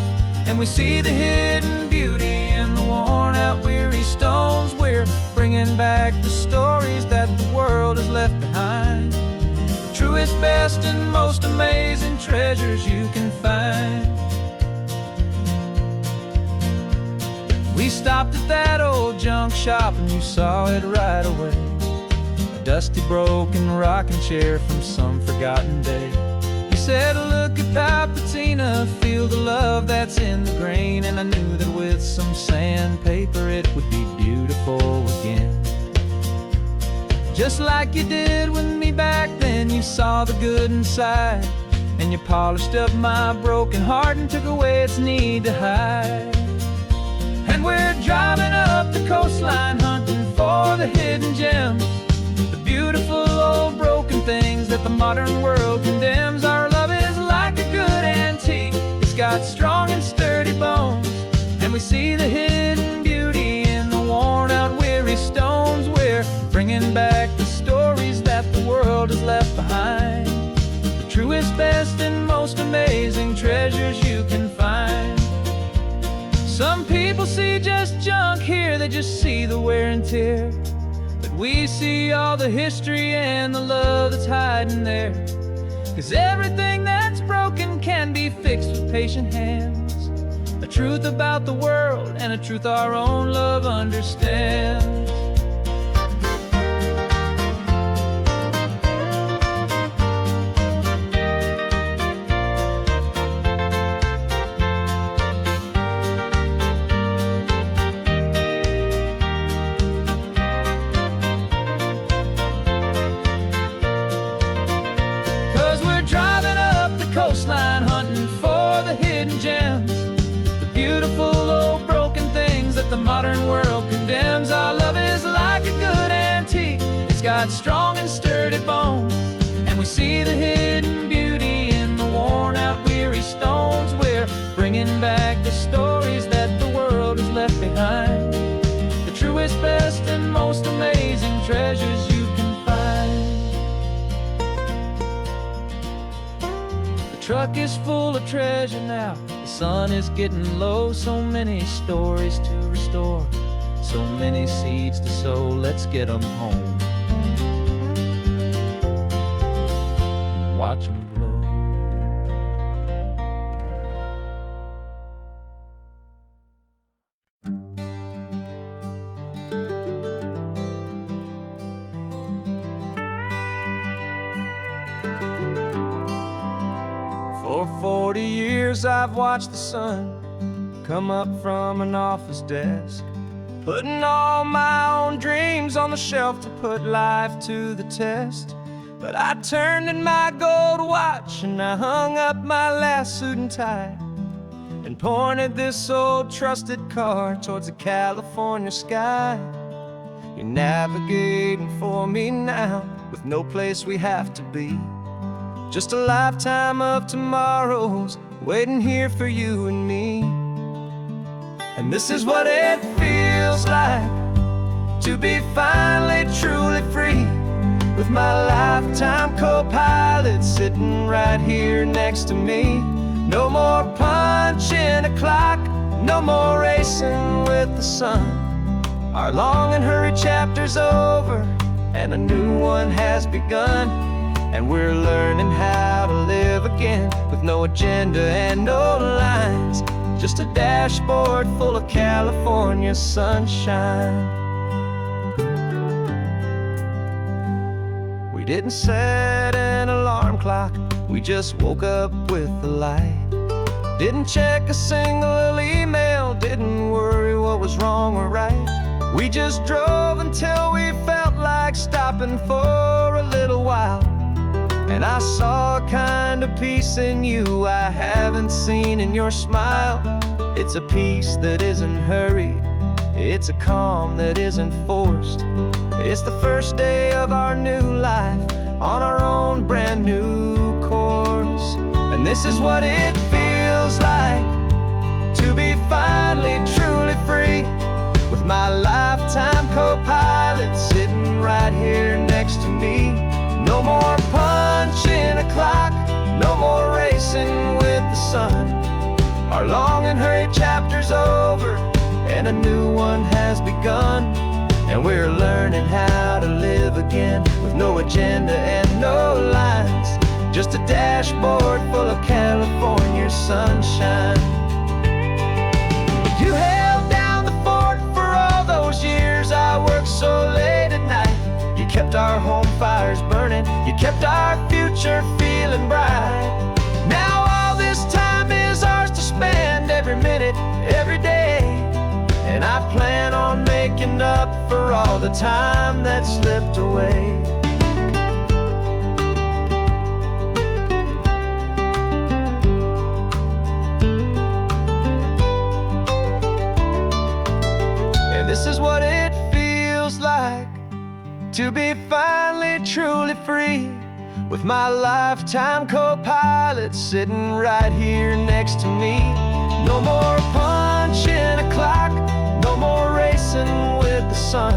and we see the hidden beauty in the worn out weary stones. We're bringing back the stories that the world has left behind, the truest, best, and most amazing treasures you can find. We stopped at that old junk shop and you saw it right away, a dusty broken rocking chair from some forgotten day. You said, look at Papatina, feel the love that's in the grain, and I knew that with some sandpaper it would be beautiful again. Just like you did with me back then, you saw the good inside, and you polished up my broken heart and took away its need to hide. And we're driving up the coastline hunting for the hidden gems, the beautiful old broken things that the modern world condemns. Our love is like a good antique, it's got strong and sturdy bones, and we see the hidden beauty in the worn out weary stones. We're bringing back the stories that the world has left behind, the truest, best, and most amazing treasures you can find. Some people see just junk here, they just see the wear and tear, but we see all the history and the love that's hiding there. 'Cause everything that's broken can be fixed with patient hands, a truth about the world, and a truth our own love understands. 'Cause we're driving up the coastline, hunting for the hidden gems, the beautiful old broken things that the modern world condemns. Our love is like a good antique, it's got strong and sturdy bones, and we see the hidden beauty in the worn out weary stones. We're bringing back the stories that the world has left behind, the truest, best, and most amazing treasures you can find. The truck is full of treasure now, the sun is getting low. So many stories to restore, so many seeds to sow. Let's get them home, watch them blow. For 40 years I've watched the sun come up from an office desk, putting all my own dreams on the shelf to put life to the test. But I turned in my gold watch and I hung up my last suit and tie, and pointed this old trusted car towards the California sky. You're navigating for me now, with no place we have to be, just a lifetime of tomorrows waiting here for you and me. And this is what it feels like to be finally truly free, with my lifetime co-pilot sitting right here next to me. No more punching a clock, no more racing with the sun. Our long and hurried chapter's over, and a new one has begun. And we're learning how to live again, with no agenda and no lines, just a dashboard full of California sunshine. We didn't set an alarm clock, we just woke up with the light. Didn't check a single email, didn't worry what was wrong or right. We just drove until we felt like stopping for a little while. And I saw a kind of peace in you I haven't seen in your smile. It's a peace that isn't hurried, it's a calm that isn't forced. It's the first day of our new life, on our own brand new course. And this is what it feels like to be finally truly free, with my lifetime co-pilot sitting right here next to me. No more punching a clock, no more racing with the sun. Our long and hurried chapter's over, and a new one has begun. And we're learning how to live again, with no agenda and no lines, just a dashboard full of California sunshine. You held down the fort for all those years I worked so late at night. You kept our home fires burning, you kept our future feeling bright. Now all this time is ours to spend, every minute, every day. And I plan on making up for all the time that slipped away. And this is what it feels like to be finally truly free, with my lifetime co-pilot sitting right here next to me. No more punching a clock, no more racing with the sun.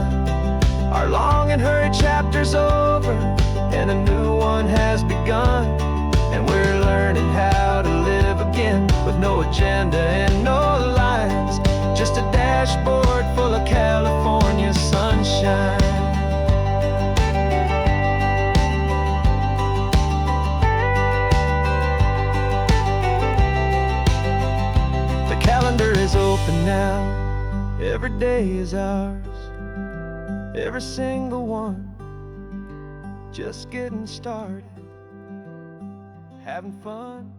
Our long and hurried chapter's over, and a new one has begun. And we're learning how to live again, with no agenda and no lines, just a dashboard full of California sunshine. The calendar and now every day is ours, every single one. Just getting started, having fun.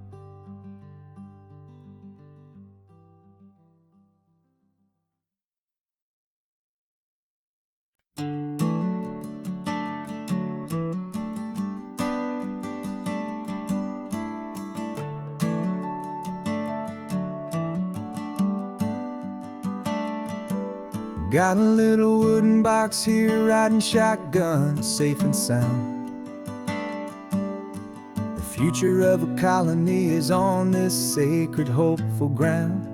Got a little wooden box here, riding shotgun, safe and sound. The future of a colony is on this sacred, hopeful ground.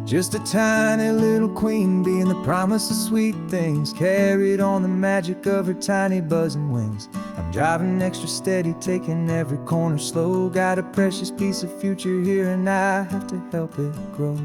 Just a tiny little queen bee and the promise of sweet things, carried on the magic of her tiny buzzing wings. I'm driving extra steady, taking every corner slow. Got a precious piece of future here and I have to help it grow.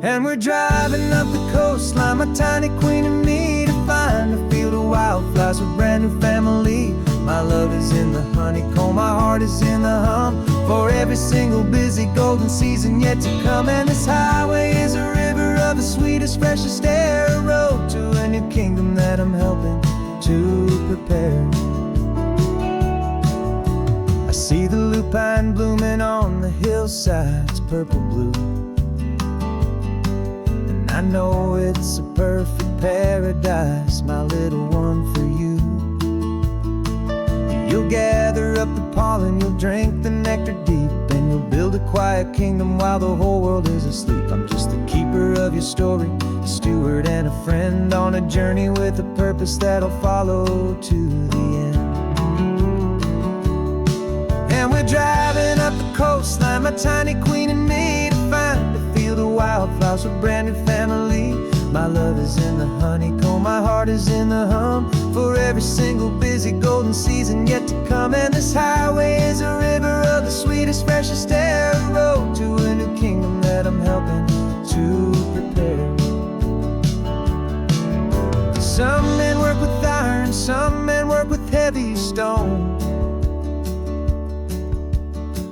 And we're driving up the coastline, my tiny queen and me, to find a field of wildflowers with a brand new family. My love is in the honeycomb, my heart is in the hum, for every single busy golden season yet to come. And this highway is a river of the sweetest, freshest air, a road to a new kingdom that I'm helping to prepare. I see the lupine blooming on the hillsides, purple blue. I know it's a perfect paradise, my little one, for you. You'll gather up the pollen, you'll drink the nectar deep, and you'll build a quiet kingdom while the whole world is asleep. I'm just the keeper of your story, a steward and a friend, on a journey with a purpose that'll follow to the end. And we're driving up the coastline, my tiny queen and me, to find a field of wildflowers with a brand new family. My love is in the honeycomb, my heart is in the hum, for every single busy golden season yet to come. And this highway is a river of the sweetest, freshest air, a road to a new kingdom that I'm helping to prepare. Some men work with iron, some men work with heavy stone.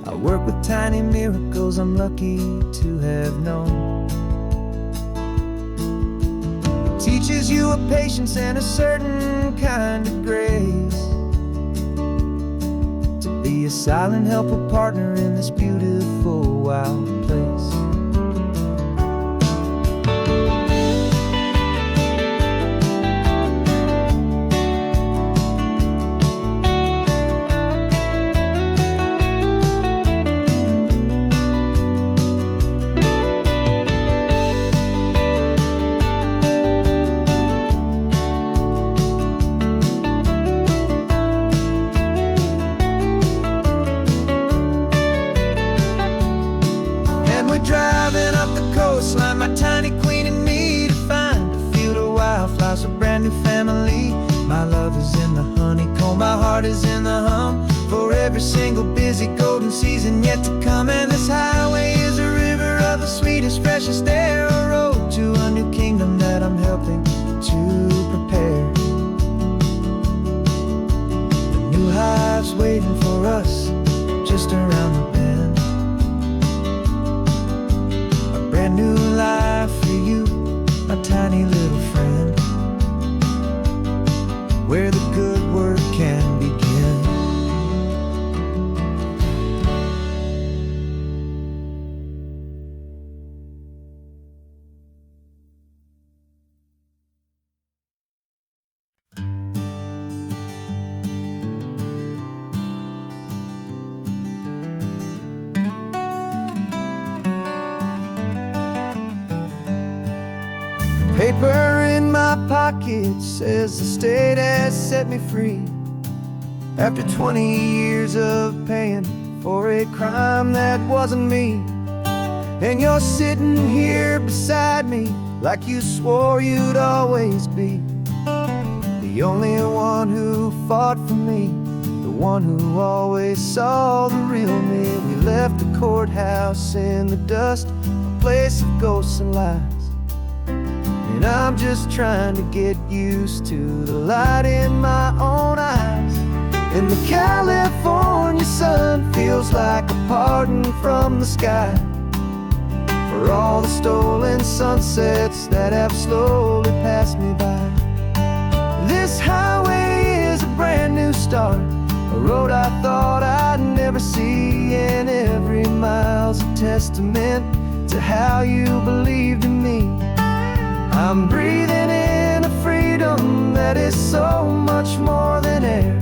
I work with tiny miracles I'm lucky to have known. It teaches you a patience and a certain kind of grace, to be a silent helper partner in this beautiful wild place. Driving up the coastline, my tiny queen and me, to find a field of wildflowers, a brand new family. My love is in the honeycomb, my heart is in the hum, for every single busy golden season yet to come. And this highway is a river of the sweetest, freshest air, a road to a new kingdom that I'm helping to prepare. The new hive's waiting for us just around the bend. Brand new life for you, my tiny little friend, where the good work can begin. Paper in my pocket says the state has set me free, after 20 years of paying for a crime that wasn't me. And you're sitting here beside me like you swore you'd always be, the only one who fought for me, the one who always saw the real me. We left the courthouse in the dust, a place of ghosts and lies. And I'm just trying to get used to the light in my own eyes. And the California sun feels like a pardon from the sky for all the stolen sunsets that have slowly passed me by. This highway is a brand new start, a road I thought I'd never see, and every mile's a testament to how you believed in me. I'm breathing in a freedom that is so much more than air,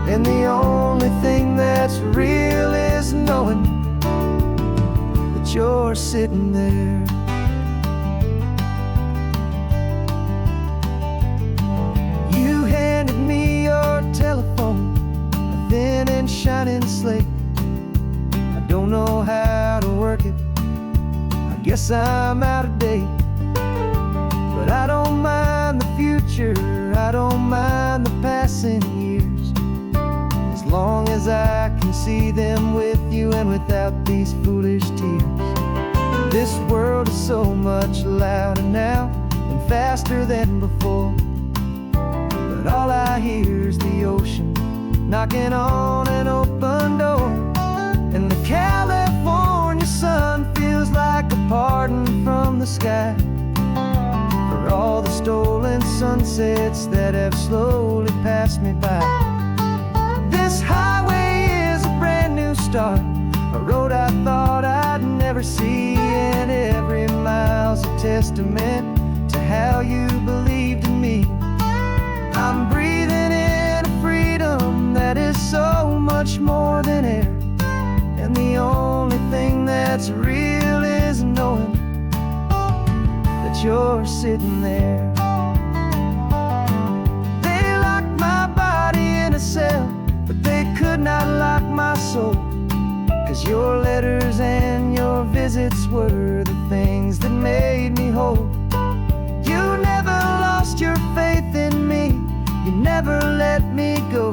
and the only thing that's real is knowing that you're sitting there. You handed me your telephone, a thin and shining slate. I don't know how to work it, I guess I'm out of date. But I don't mind the future, I don't mind the passing years, as long as I can see them with you and without these foolish tears. This world is so much louder now and faster than before, but all I hear is the ocean knocking on an open door. And the California sun feels like a pardon from the sky for all the stolen sunsets that have slowly passed me by. This highway is a brand new start, a road I thought I'd never see, and every mile's a testament to how you believed in me. I'm breathing in a freedom that is so much more than air, and the only thing that's real is knowing that you're sitting there. They locked my body in a cell, but they could not lock my soul, 'cause your letters and your visits were the things that made me whole. You never lost your faith in me, you never let me go.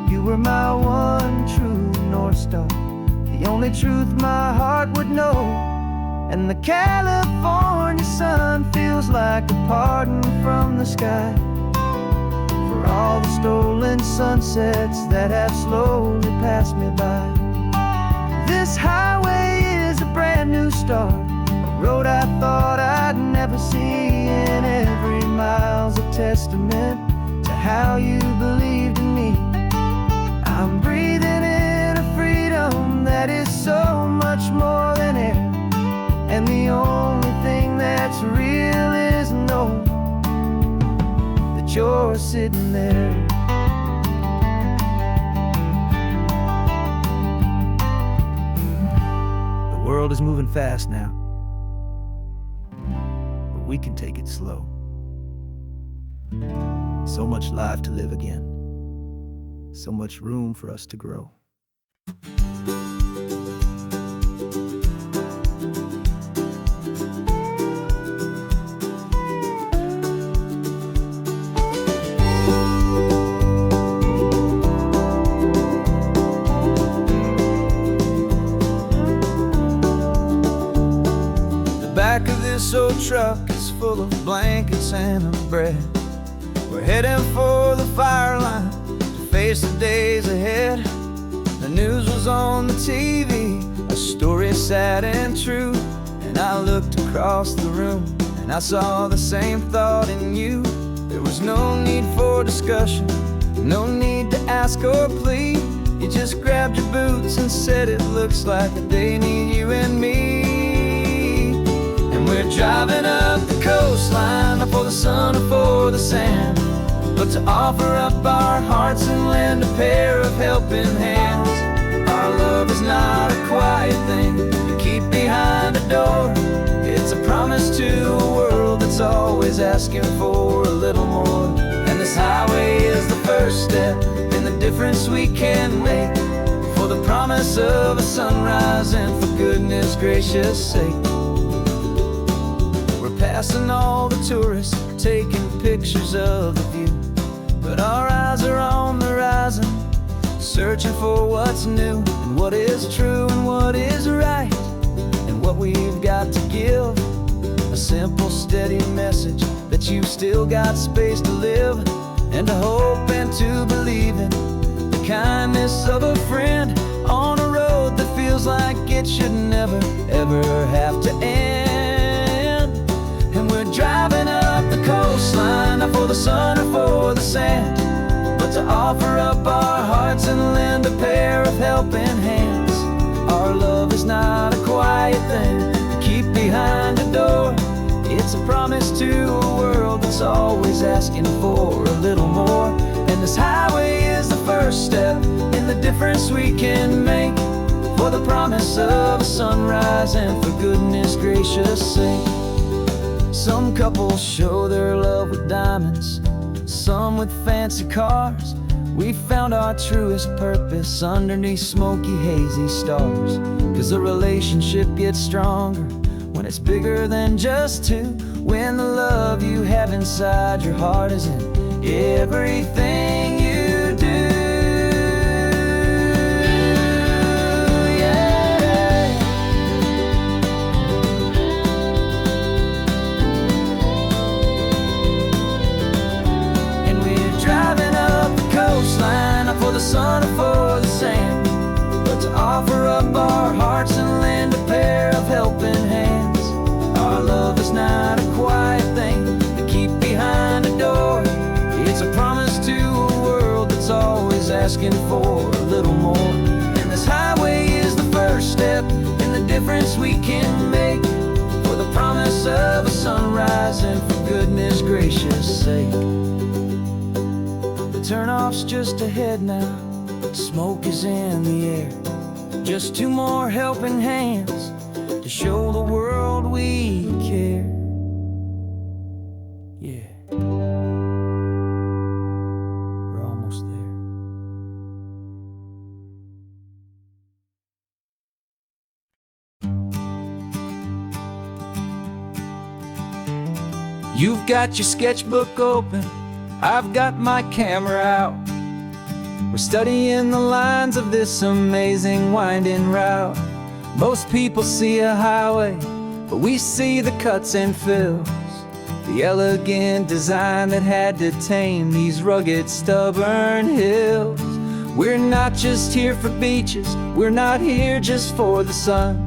You were my one true North Star, the only truth my heart would know. And the California sun feels like a pardon from the sky for all the stolen sunsets that have slowly passed me by. This highway is a brand new start, a road I thought I'd never see, and every mile's a testament to how you believed in me. I'm breathing in a freedom that is so much more than air, and the only thing that's real is knowing that you're sitting there. The world is moving fast now, but we can take it slow. So much life to live again, so much room for us to grow. The back of this old truck is full of blankets and of bread. We're heading for the fire line to face the days ahead. The news was on the TV, a story sad and true, and I looked across the room and I saw the same thought in you. There was no need for discussion, no need to ask or plead. You just grabbed your boots and said it looks like the day need you and me. And we're driving up the coastline, not for the sun or for the sand, but to offer up our hearts and lend a pair of helping hands. Our love is not a quiet thing you keep behind a door. It's a promise to a world that's always asking for a little more. And this highway is the first step in the difference we can make, for the promise of a sunrise and for goodness gracious sake. We're passing all the tourists, taking pictures of the view, but our eyes are on the horizon, searching for what's new and what is true and what is right, and what we've got to give. A simple, steady message that you've still got space to live, and to hope and to believe in, kindness of a friend on a road that feels like it should never, ever have to end. And we're driving up the coastline, not for the sun or for the sand, but to offer up our hearts and lend a pair of helping hands. Our love is not a quiet thing to keep behind a door. It's a promise to a world that's always asking for a little more. And this highway is the first step in the difference we can make, for the promise of a sunrise and for goodness gracious sake. Some couples show their love with diamonds, some with fancy cars. We found our truest purpose underneath smoky, hazy stars. 'Cause a relationship gets stronger when it's bigger than just two, when the love you have inside your heart is in everything you do. Yeah. And we're driving up the coastline, not for the sun or for the sand, but to offer up our hearts and lend a pair of helping hands. Our love is not a quiet thing to keep behind a door. It's a promise to a world that's always asking for a little more. And this highway is the first step in the difference we can make, for the promise of a sunrise and for goodness gracious sake. The turnoff's just ahead now, smoke is in the air. Just two more helping hands to show the world we care. Yeah. We're almost there. You've got your sketchbook open, I've got my camera out. We're studying the lines of this amazing winding route. Most people see a highway, but we see the cuts and fills, the elegant design that had to tame these rugged, stubborn hills. We're not just here for beaches, we're not here just for the sun.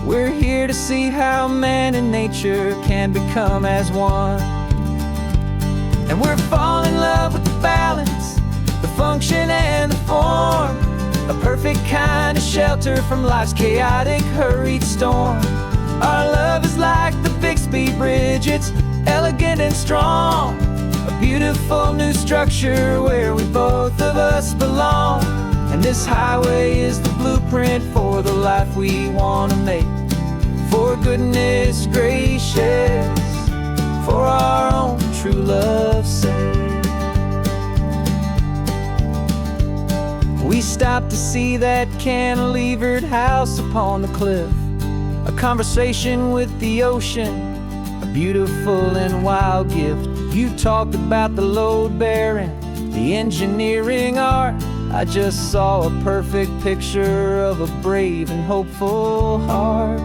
We're here to see how man and nature can become as one. And we're falling in love with the balance, the function and the form, a perfect kind of shelter from life's chaotic, hurried storm. Our love is like the Bixby Bridge, it's elegant and strong, a beautiful new structure where we both of us belong. And this highway is the blueprint for the life we want to make, for goodness gracious, for our own true love's sake. We stopped to see that cantilevered house upon the cliff, a conversation with the ocean, a beautiful and wild gift. You talked about the load bearing, the engineering art. I just saw a perfect picture of a brave and hopeful heart.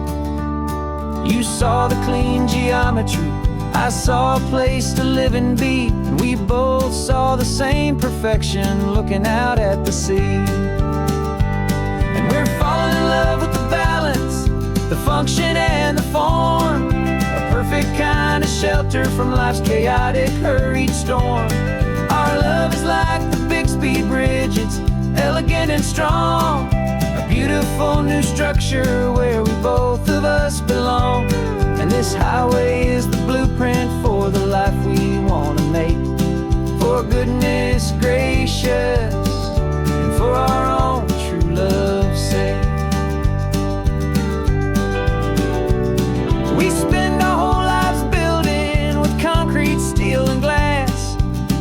You saw the clean geometry, I saw a place to live and be, and we both saw the same perfection looking out at the sea. And we're falling in love with the balance, the function and the form, a perfect kind of shelter from life's chaotic, hurried storm. Our love is like the Bixby Bridge, it's elegant and strong, a beautiful new structure where we both of us belong. And this highway is the blueprint for the life we want to make, for goodness gracious and for our own true love's sake. We spend our whole lives building with concrete, steel and glass,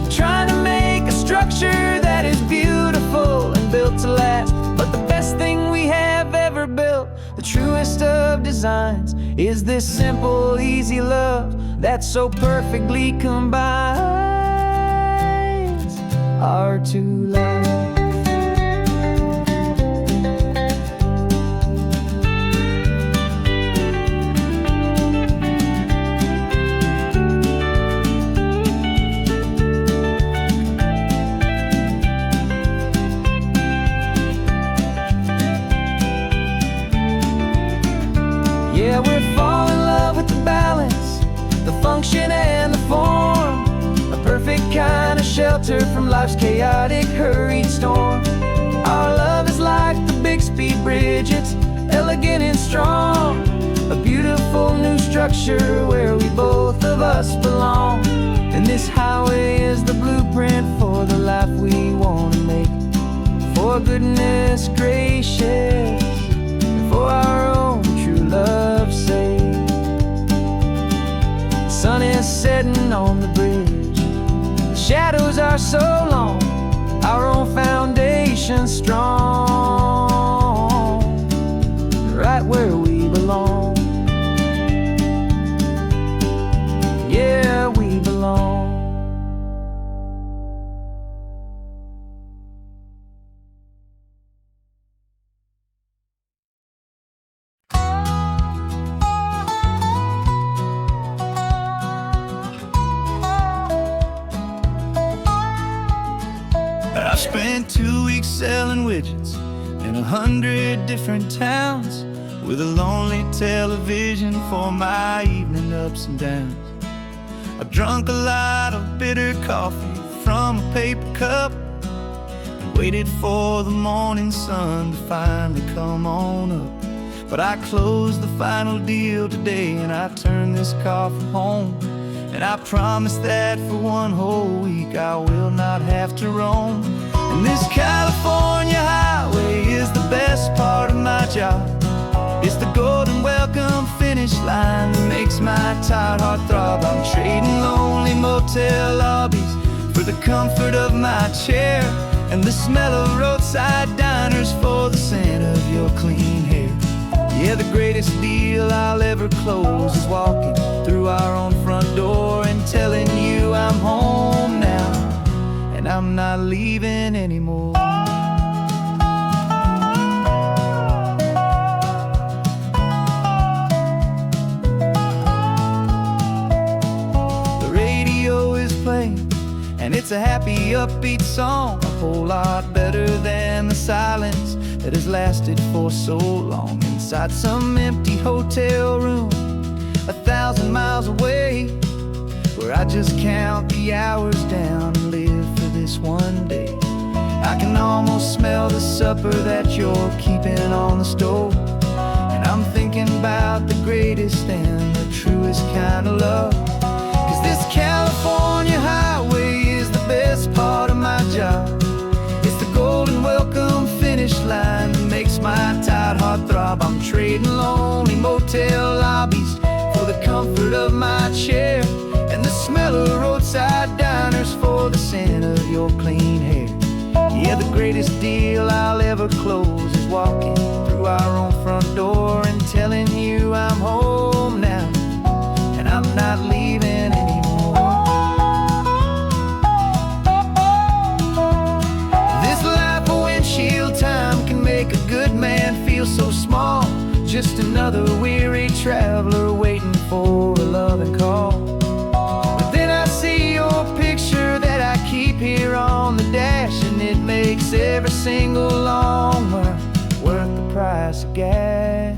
trying to make a structure that is beautiful and built to last. But the best thing we have ever built, the truest of designs, is this simple, easy love that so perfectly combines our two lives. Yeah, we're falling in love with the balance, the function and the form. A perfect kind of shelter from life's chaotic, hurried storm. Our love is like the Bixby Bridge, it's elegant and strong. A beautiful new structure where we both of us belong. And this highway is the blueprint for the life we want to make. For goodness gracious, and for our own true love's sake. The sun is setting on the bridge, the shadows are so long, our own foundation strong, right where we belong. Yeah, we belong. I spent 2 weeks selling widgets in 100 different towns, with a lonely television for my evening ups and downs. I drunk a lot of bitter coffee from a paper cup, and waited for the morning sun to finally come on up. But I closed the final deal today, and I turned this car from home. And I promise that for one whole week I will not have to roam. And this California highway is the best part of my job. It's the golden welcome finish line that makes my tired heart throb. I'm trading lonely motel lobbies for the comfort of my chair, and the smell of roadside diners for the scent of your clean hair. Yeah, the greatest deal I'll ever close is walking through our own front door and telling you I'm home now, and I'm not leaving anymore. The radio is playing, and it's a happy, upbeat song, a whole lot better than the silence that has lasted for so long. Inside some empty hotel room 1,000 miles away, where I just count the hours down and live for this one day. I can almost smell the supper that you're keeping on the stove, and I'm thinking about the greatest and the truest kind of love. 'Cause this California highway is the best part of my job. It's the golden welcome finish line that makes my tired heart throb. I'm trading lonely motel lobbies for the comfort of my chair, and the smell of roadside diners for the scent of your clean hair. Yeah, the greatest deal I'll ever close is walking through our own front door and telling you I'm home now, and I'm not leaving anymore. This life of windshield time can make a good man feel so small, just another weary traveler waiting for a loving call. But then I see your picture that I keep here on the dash, and it makes every single long mile worth the price of gas.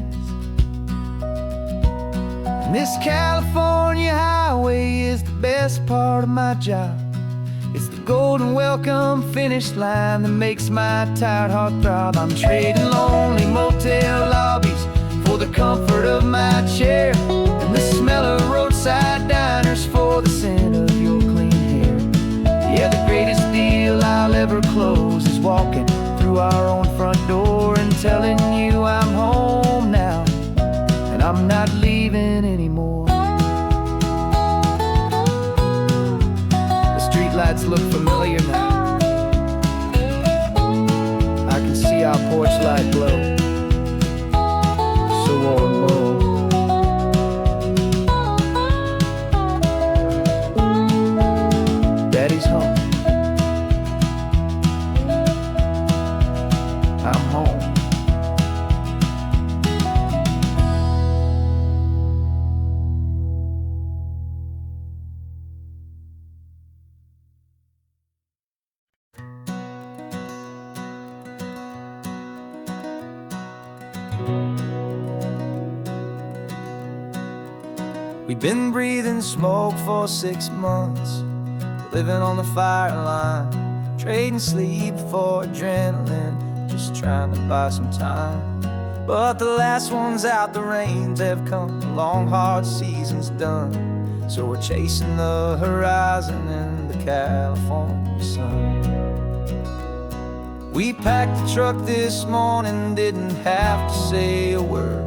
And this California highway is the best part of my job. It's the golden welcome finish line that makes my tired heart throb. I'm trading lonely motel lobbies for the comfort of my chair, and the smell of roadside diners for the scent of your clean hair. Yeah, the greatest deal I'll ever close is walking through our own front door and telling you I'm home now, and I'm not leaving anymore. The streetlights look familiar now. I can see our porch light glow, so warm, oh. Daddy's home. I'm home. We've been breathing smoke for 6 months, living on the fire line, trading sleep for adrenaline, just trying to buy some time. But the last one's out, the rains have come, the long hard season's done. So we're chasing the horizon in the California sun. We packed the truck this morning, didn't have to say a word.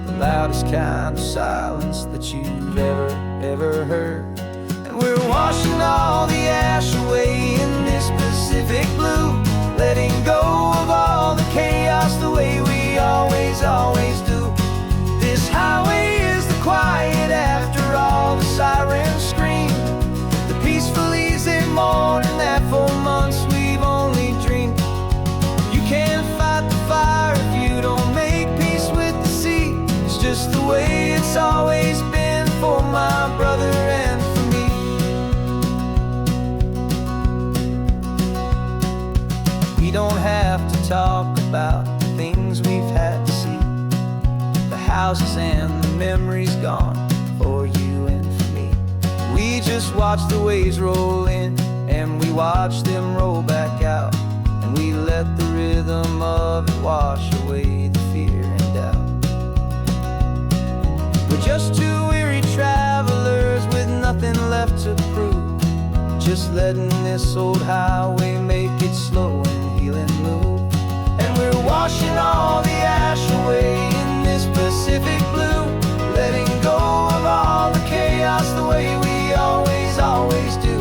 The loudest kind of silence that you've ever heard. And we're washing all the ash away in this Pacific blue, letting go of all the chaos the way we always do. This highway is the quiet after all the sirens scream, the peaceful easy morning that for months we've only dreamed. You can't fight the fire if you don't make peace with the sea. It's just the way it's always been for my brother and for me. We don't have to talk about the things we've had to see, the houses and the memories gone for you and for me. We just watch the waves roll in, and we watch them roll back out, and we let the rhythm of it wash away the fear and doubt. We're just two weary travelers with nothing left to prove, just letting this old highway make it slow and healing move. And we're washing all the ash away in this Pacific blue, letting go of all the chaos the way we always do.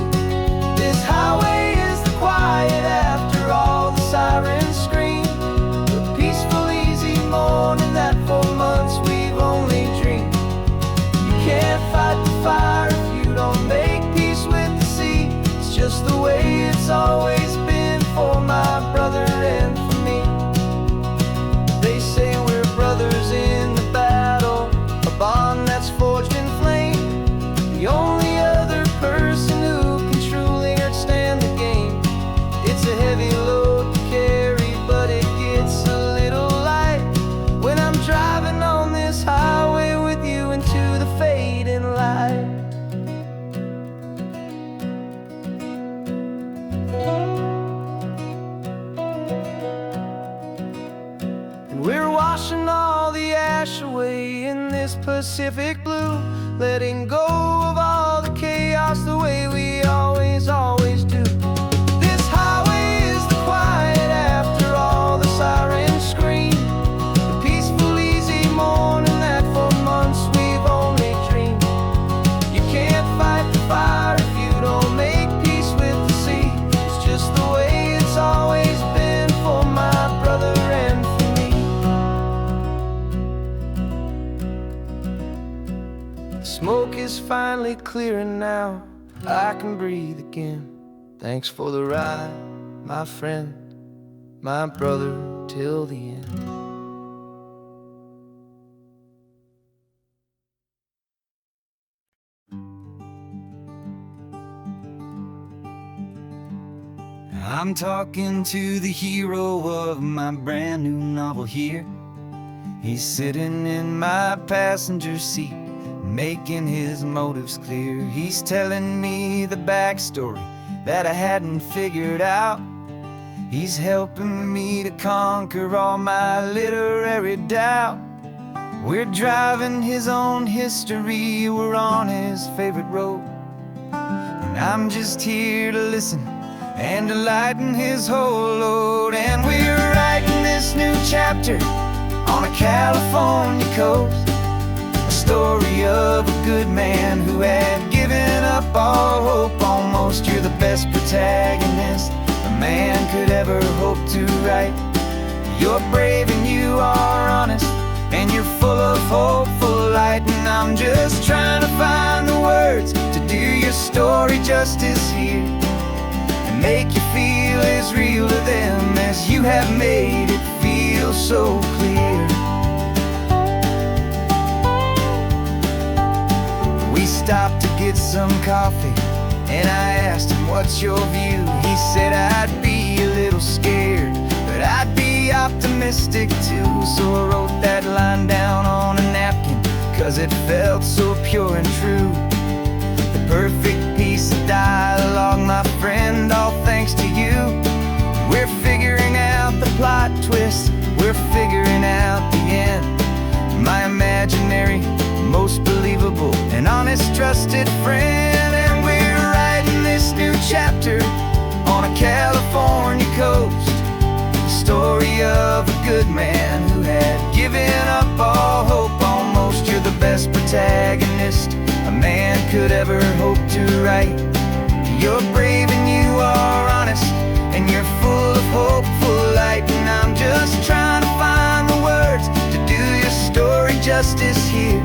This highway is the quiet after all the sirens scream, the peaceful easy morning that for months we've only dreamed. You can't fight the fire if you don't make peace with the sea. It's just the way it's always been for my brother and for me. They say we're brothers in the battle, a bond that's forged in flame. The only other person who can truly understand the game. It's a heavy load to carry, but it gets a little light when I'm driving on this highway with you into the fading light. And we're washing all the ash away in this Pacific blue, letting go of all the chaos the way we always do. This highway is the quiet after all the sirens scream, the peaceful easy morning that for months we've only dreamed. You can't fight the fire if you don't make peace with the sea. It's just the way it's always been for my brother and for me. The smoke is finally clearing now, I can breathe again. Thanks for the ride, my friend, my brother, till the end. I'm talking to the hero of my brand new novel here. He's sitting in my passenger seat, making his motives clear. He's telling me the backstory that I hadn't figured out. He's helping me to conquer all my literary doubt. We're driving his own history, we're on his favorite road, and I'm just here to listen and to lighten his whole load. And we're writing this new chapter on a California coast, a story of a good man who had given up all hope almost. You're the best protagonist a man could ever hope to write. You're brave and you are honest, and you're full of hopeful light. And I'm just trying to find the words to do your story justice here, and make you feel as real to them as you have made it feel so clear. We stopped to get some coffee, and I asked him, what's your view? He said, I'd be a little scared, but I'd be optimistic too. So I wrote that line down on a napkin, 'cause it felt so pure and true. The perfect piece of dialogue, my friend, all thanks to you. We're figuring out the plot twist, we're figuring out the end. My imaginary, most believable and honest trusted friend. And we're writing this new chapter on a California coast, the story of a good man who had given up all hope. Almost you're the best protagonist a man could ever hope to write. You're brave and you are honest, and you're full of hopeful light. And I'm just trying to find the words to do your story justice here,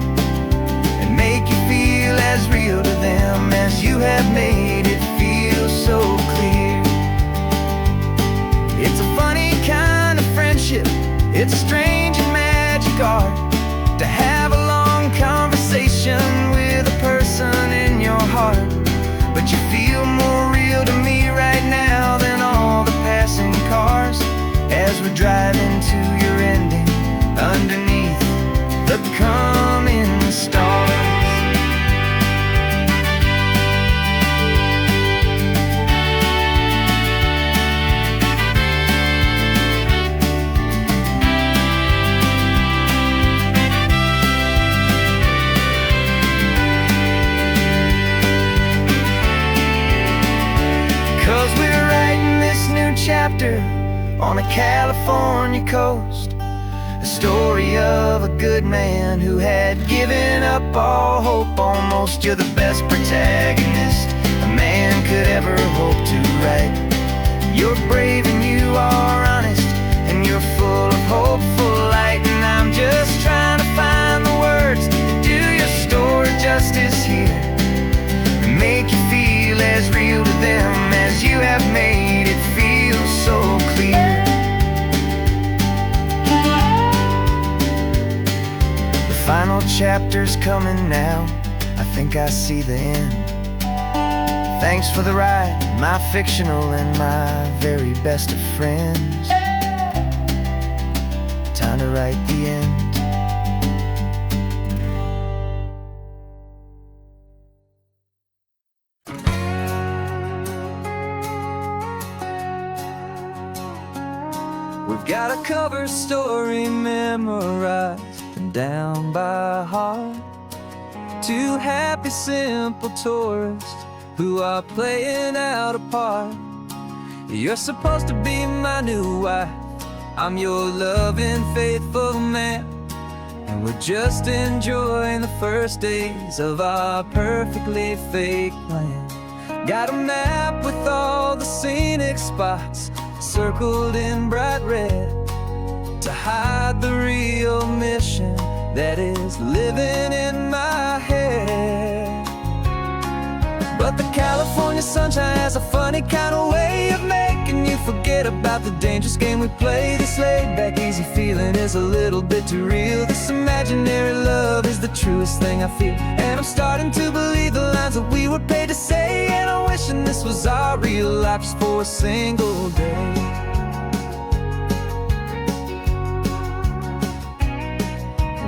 and make you feel as real to them as you have made it feel so clear. It's a funny kind of friendship, it's a strange and magic art to have a long conversation with a person in your heart. But you feel more real to me right now than all the passing cars, as we're driving to your ending underneath the coming stars. 'Cause we're writing this new chapter on a California coast, a story of a good man who had given up all hope. Almost you're the best protagonist a man could ever hope to write. You're brave and you are honest, and you're full of hopeful light. And I'm just trying to find the words to do your story justice here, and make you feel as real to them as you have made it feel so clear. The final chapter's coming now, I think I see the end. Thanks for the ride, my fictional and my very best of friends. Time to write the end. We've got a cover story memorized and down by heart. Two happy, simple tourists who are playing out a part. You're supposed to be my new wife, I'm your loving, faithful man, and we're just enjoying the first days of our perfectly fake plan. Got a map with all the scenic spots circled in bright red to hide the real mission that is living in my head. But the California sunshine has a funny kind of way of making you forget about the dangerous game we play. This laid back easy feeling is a little bit too real. This imaginary love is the truest thing I feel, and I'm starting to believe the lines that we were paid to say. And I'm wishing this was our real life just for a single day.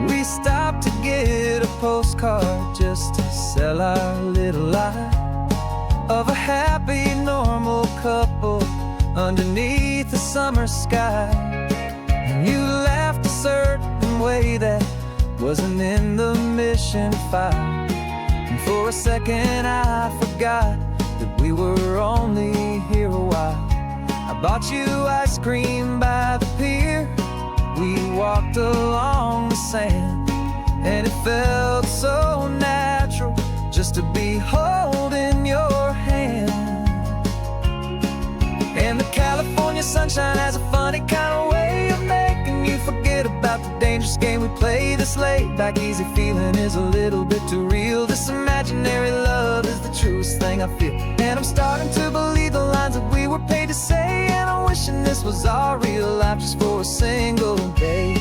We stopped to get a postcard just to sell our little lie of a happy, normal couple underneath the summer sky. And you laughed a certain way that wasn't in the mission file, and for a second I forgot that we were only here a while. I bought you ice cream by the pier, we walked along the sand, and it felt so natural just to be holding your hand. And the California sunshine has a funny kind of way of making you forget about the dangerous game we play. This laid back easy feeling is a little bit too real. This imaginary love is the truest thing I feel, and I'm starting to believe the lines that we were paid to say. And I'm wishing this was our real life just for a single day.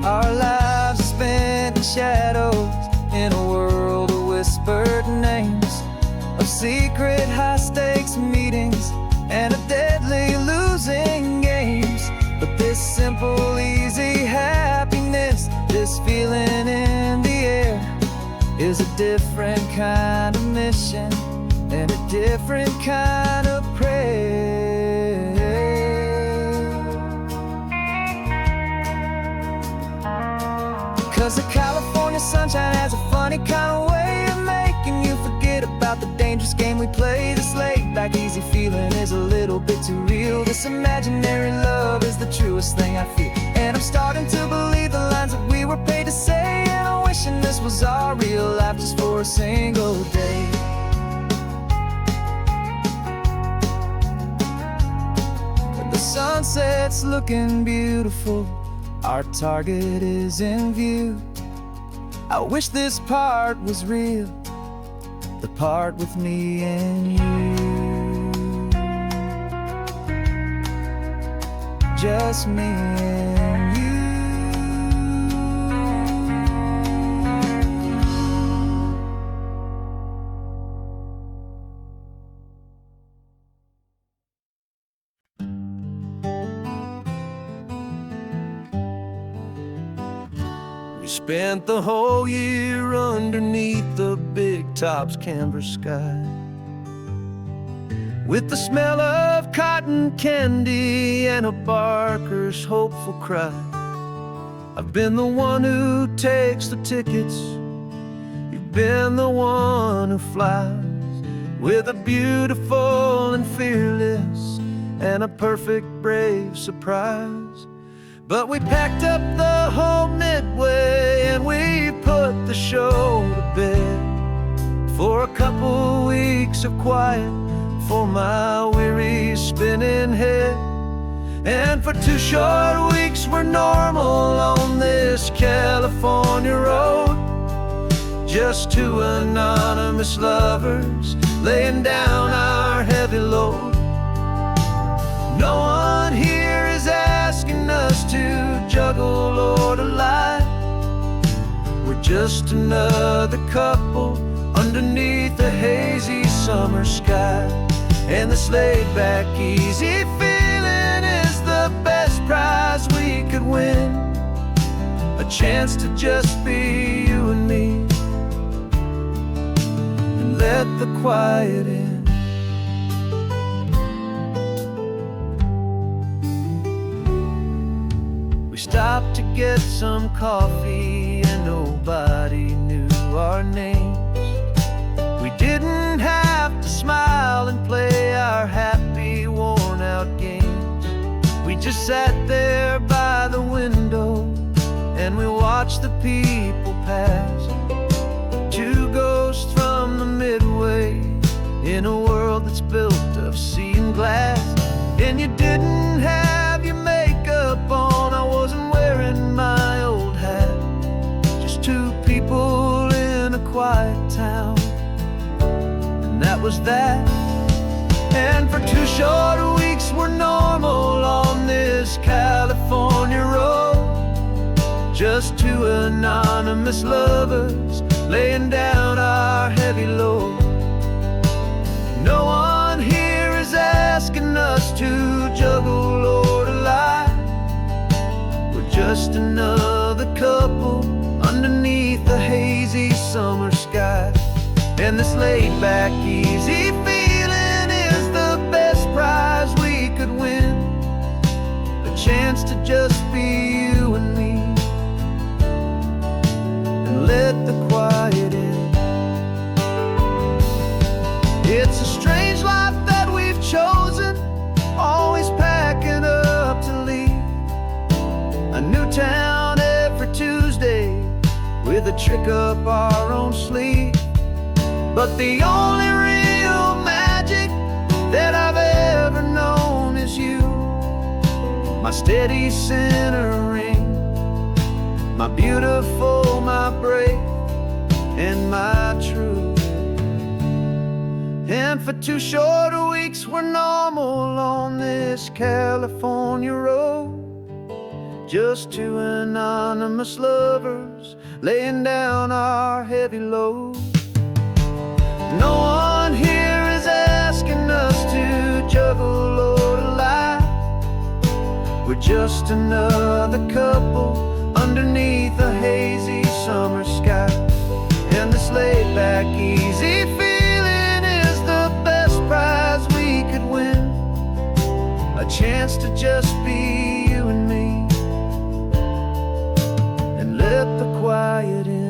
Our lives are spent in shadows in a world of whispered names, of secret high-stakes meetings and of deadly losing games. But this simple, easy happiness, this feeling is a different kind of mission and a different kind of prayer. 'Cause the California sunshine has a funny kind of way of making you forget about the dangerous game we play. This laid back easy feeling is a little bit too real. This imaginary love is the truest thing I feel, and I'm starting to believe the lines that we were paid to say. And I'm wishing this was our real life just for a single day. When the sunset's looking beautiful, our target is in view. I wish this part was real, the part with me and you. Just me and you. We spent the whole year underneath the big top's canvas sky, with the smell of cotton candy and a barker's hopeful cry. I've been the one who takes the tickets, you've been the one who flies, with a beautiful and fearless and a perfect brave surprise. But we packed up the whole Midway and we put the show to bed, for a couple weeks of quiet for my weary spinning head. And for 2 short weeks we're normal on this California road, just 2 anonymous lovers laying down our heavy load. No one here is asking us to juggle or to lie. We're just another couple underneath the hazy summer sky. And this laid-back, easy feeling is the best prize we could win, a chance to just be you and me, and let the quiet in. We stopped to get some coffee and nobody knew our names. We didn't have to smile and play our happy, worn-out games. We just sat there by the window and we watched the people pass, 2 ghosts from the Midway in a world that's built of sea and glass. And you didn't have your makeup on, I wasn't wearing my old hat, just 2 people in a quiet town, and that was that. And for 2 short weeks we're normal on this California road, just 2 anonymous lovers laying down our heavy load. No one here is asking us to juggle or to lie. We're just another couple underneath the hazy summer sky. And this laid-back, easy feeling is the best prize we could win, a chance to just be you and me, and let the quiet in. It's a strange life that we've chosen, always packing up to leave a new town every Tuesday with a trick up our own sleeve. But the only real magic that I've ever known is you, my steady centering, my beautiful, my brave, and my true. And for 2 short weeks we're normal on this California road, just 2 anonymous lovers laying down our heavy load. No one here is asking us to juggle or to lie. We're just another couple underneath a hazy summer sky. And this chance to just be you and me, and let the quiet in.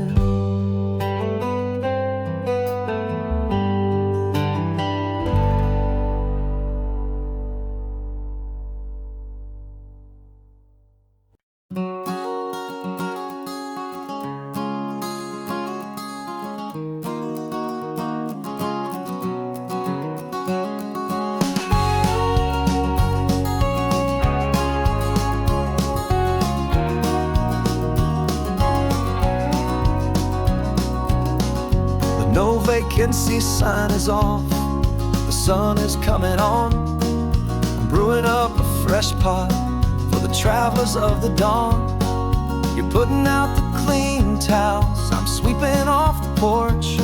No vacancy sign is off, the sun is coming on. I'm brewing up a fresh pot for the travelers of the dawn. You're putting out the clean towels, I'm sweeping off the porch.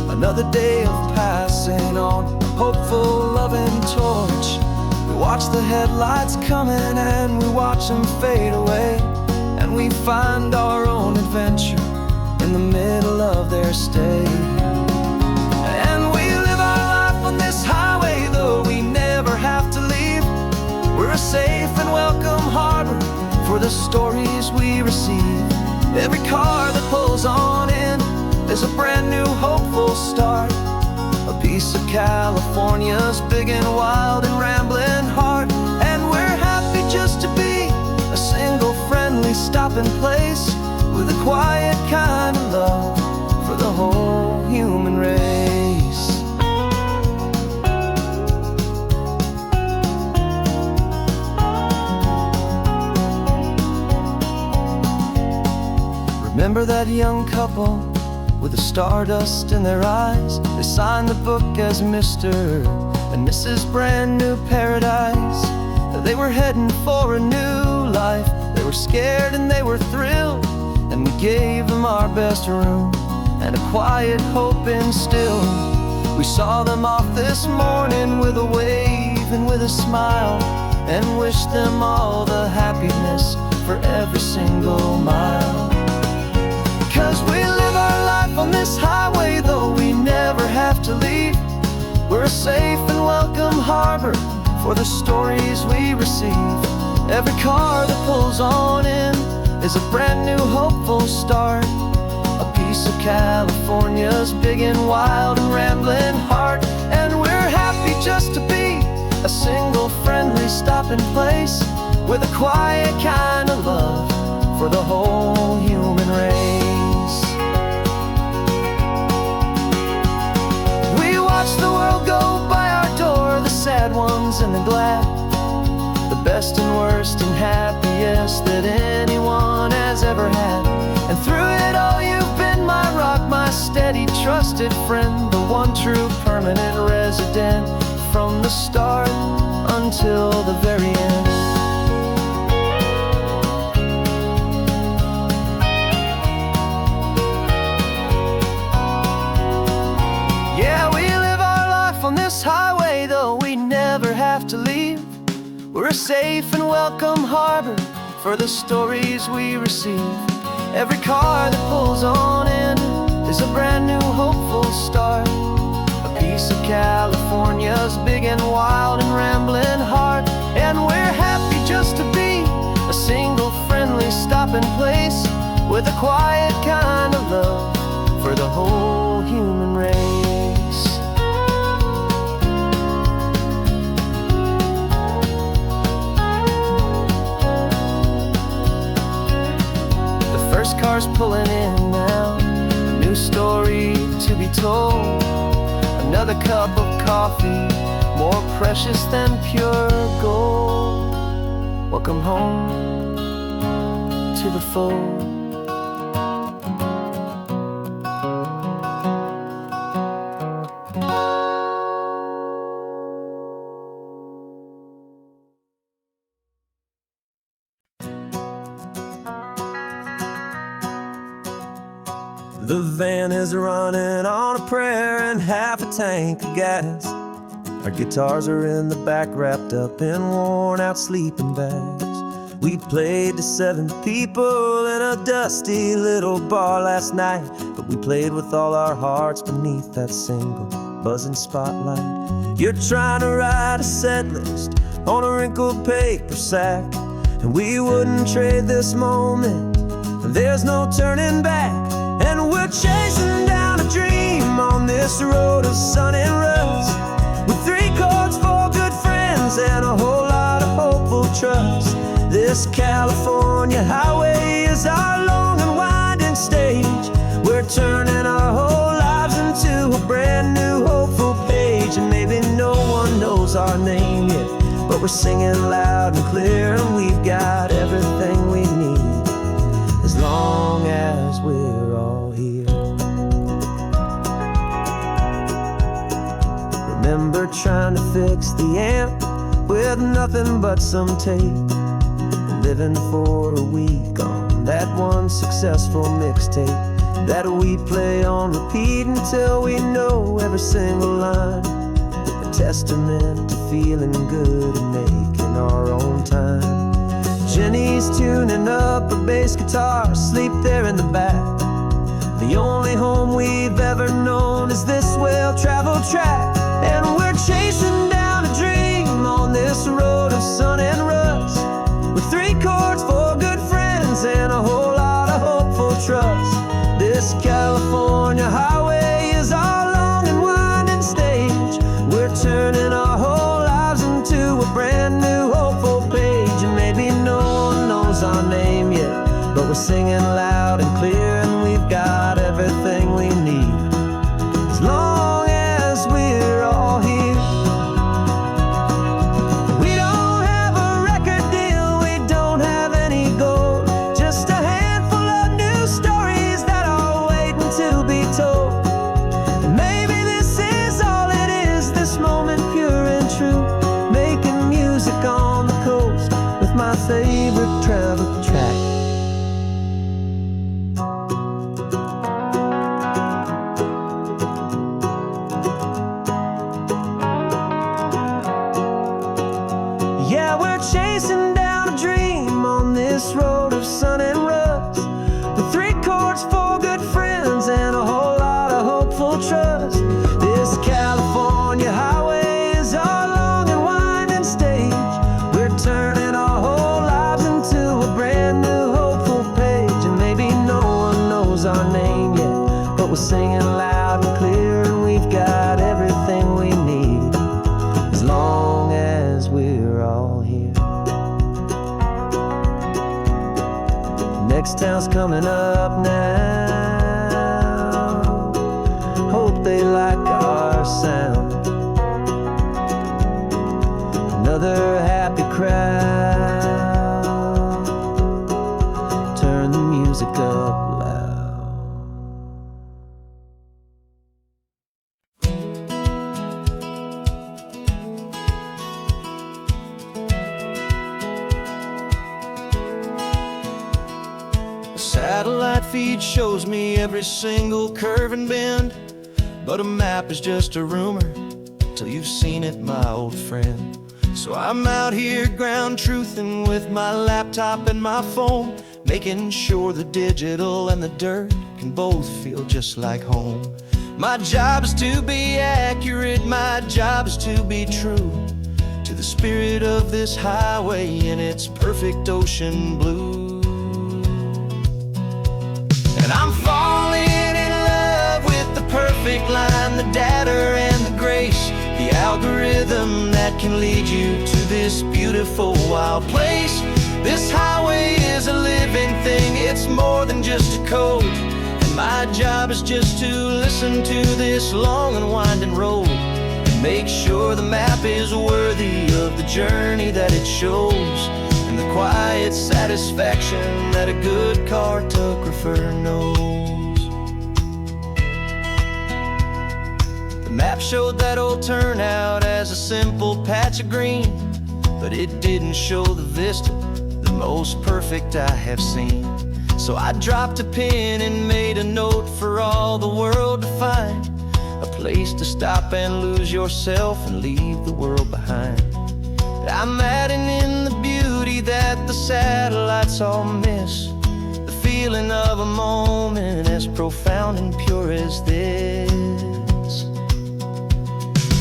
Another day of passing on, a hopeful, loving torch. We watch the headlights coming and we watch them fade away, and we find our own adventure in the middle of their stay. And we live our life on this highway, though we never have to leave. We're a safe and welcome harbor for the stories we receive. Every car that pulls on in is a brand new hopeful start, a piece of California's big and wild and rambling heart. And we're happy just to be a single friendly stopping place, with a quiet kind of love for the whole human race. Remember that young couple with the stardust in their eyes? They signed the book as Mr. and Mrs. Brand New Paradise. They were heading for a new life. They were scared and they were thrilled, and we gave them our best room and a quiet hope instilled. We saw them off this morning with a wave and with a smile, and wished them all the happiness for every single mile. 'Cause we live our life on this highway, though we never have to leave. We're a safe and welcome harbor for the stories we receive. Every car that pulls on in is a brand new hopeful start, a piece of California's big and wild and rambling heart. And we're happy just to be a single friendly stopping place, with a quiet kind of love for the whole human race. We watch the world go by our door, the sad ones and the glad, the best and worst and happiest that anyone has ever had. And through it all you've been my rock, my steady trusted friend, the one true permanent resident, from the start until the very end. Yeah, we live our life on this highway, though we never have to leave. We're a safe and welcome harbor for the stories we receive. Every car that pulls on in is a brand new hopeful start, a piece of California's big and wild and rambling heart. And we're happy just to be a single friendly stopping place, with a quiet kind of love for the whole human race. First car's pulling in now, a new story to be told. Another cup of coffee, more precious than pure gold. Welcome home to the fold. The van is running on a prayer and half a tank of gas. Our guitars are in the back, wrapped up in worn out sleeping bags. We played to 7 people in a dusty little bar last night, but we played with all our hearts beneath that single buzzing spotlight. You're trying to write a set list on a wrinkled paper sack. And we wouldn't trade this moment, there's no turning back. And we're chasing down a dream on this road of sun and rust, with 3 chords, 4 good friends, and a whole lot of hopeful trust. This California highway is our long and winding stage. We're turning our whole lives into a brand new hopeful page. And maybe no one knows our name yet, but we're singing loud and clear, and we've got everything we need, as long as we're all here. Remember trying to fix the amp with nothing but some tape, living for a week on that one successful mixtape that we play on repeat until we know every single line. A testament to feeling good and making our own time. Jenny's tuning up her bass guitar, asleep there in the back. The only home we've ever known is this well-traveled track. And we're chasing down a dream on this road of sun and rust, with 3 chords, 4 good friends, and a whole lot of hopeful trust. This California highway is our long and winding stage. We're turning our whole lives into a brand new hopeful page. And maybe no one knows our name yet, but we're singing loud and clear, and we've got everything we need, as long as we're all here. We don't have a record deal, we don't have any gold, just a handful of new stories that are waiting to be told. And maybe this is all it is, this moment pure and true, making music on the coast with my favorite travel track. Yeah, we're chasing down a dream on this road of sun and rust, with 3 chords, 4 good friends, and a whole lot of hopeful trust. This California highway is our long and winding stage. We're turning our whole lives into a brand new hopeful page. And maybe no one knows our name yet, but we're singing loud and clear, and we've got everything we need, as long as we're all here. Next town's coming up now, hope they like our sound. Another happy crowd, turn the music up loud. Satellite feed shows me every single curve and bend, but a map is just a rumor till you've seen it, my old friend. So I'm out here ground truthing with my laptop and my phone, making sure the digital and the dirt can both feel just like home. My job is to be accurate, my job is to be true to the spirit of this highway in its perfect ocean blue. And I'm falling in love with the perfect line, the data and the grace, the algorithm that can lead you to this beautiful wild place. This highway is a living thing, it's more than just a code. And my job is just to listen to this long and winding road, and make sure the map is worthy of the journey that it shows, and the quiet satisfaction that a good cartographer knows. The map showed that old turnout as a simple patch of green, but it didn't show the vista, the most perfect I have seen. So I dropped a pin and made a note for all the world to find, a place to stop and lose yourself and leave the world behind. I'm adding in the beauty that the satellites all miss, the feeling of a moment as profound and pure as this.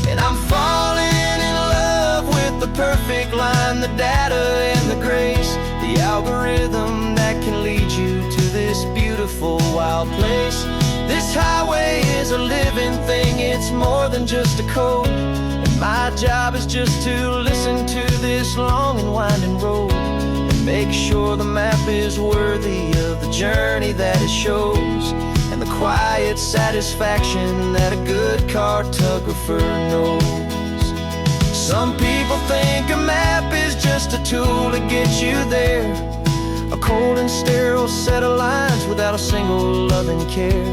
And I'm falling in love with with the perfect line, the data and the grace, the algorithm that can lead you to this beautiful wild place. This highway is a living thing, it's more than just a code. And my job is just to listen to this long and winding road and make sure the map is worthy of the journey that it shows, and the quiet satisfaction that a good cartographer knows. Some people think a map is just a tool to get you there, a cold and sterile set of lines without a single loving care.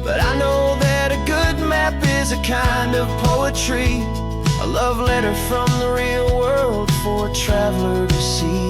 But I know that a good map is a kind of poetry, a love letter from the real world for a traveler to see.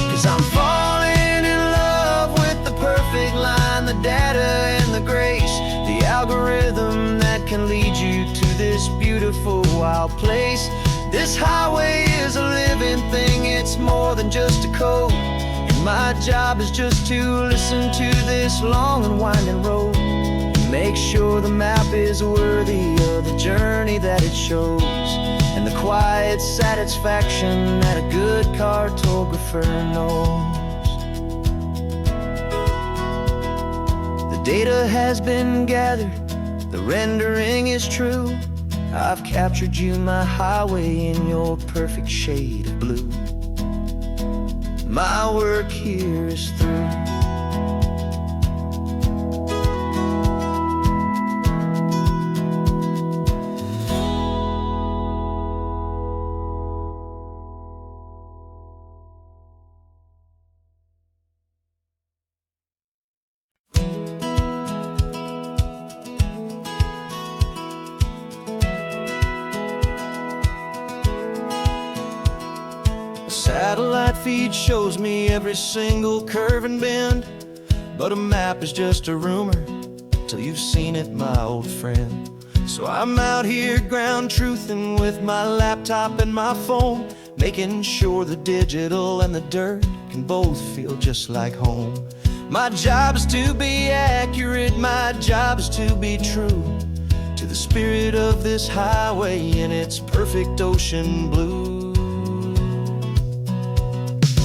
'Cause I'm falling in love with the perfect line, the data and the grace, the algorithm that can lead you to this beautiful wild place. This highway is a living thing, it's more than just a code. And my job is just to listen to this long and winding road and make sure the map is worthy of the journey that it shows, and the quiet satisfaction that a good cartographer knows. The data has been gathered, the rendering is true. I've captured you, my highway, in your perfect shade of blue. My work here is through. Satellite feed shows me every single curve and bend, but a map is just a rumor till you've seen it, my old friend. So I'm out here ground truthing with my laptop and my phone, making sure the digital and the dirt can both feel just like home. My job is to be accurate, my job is to be true to the spirit of this highway in its perfect ocean blue.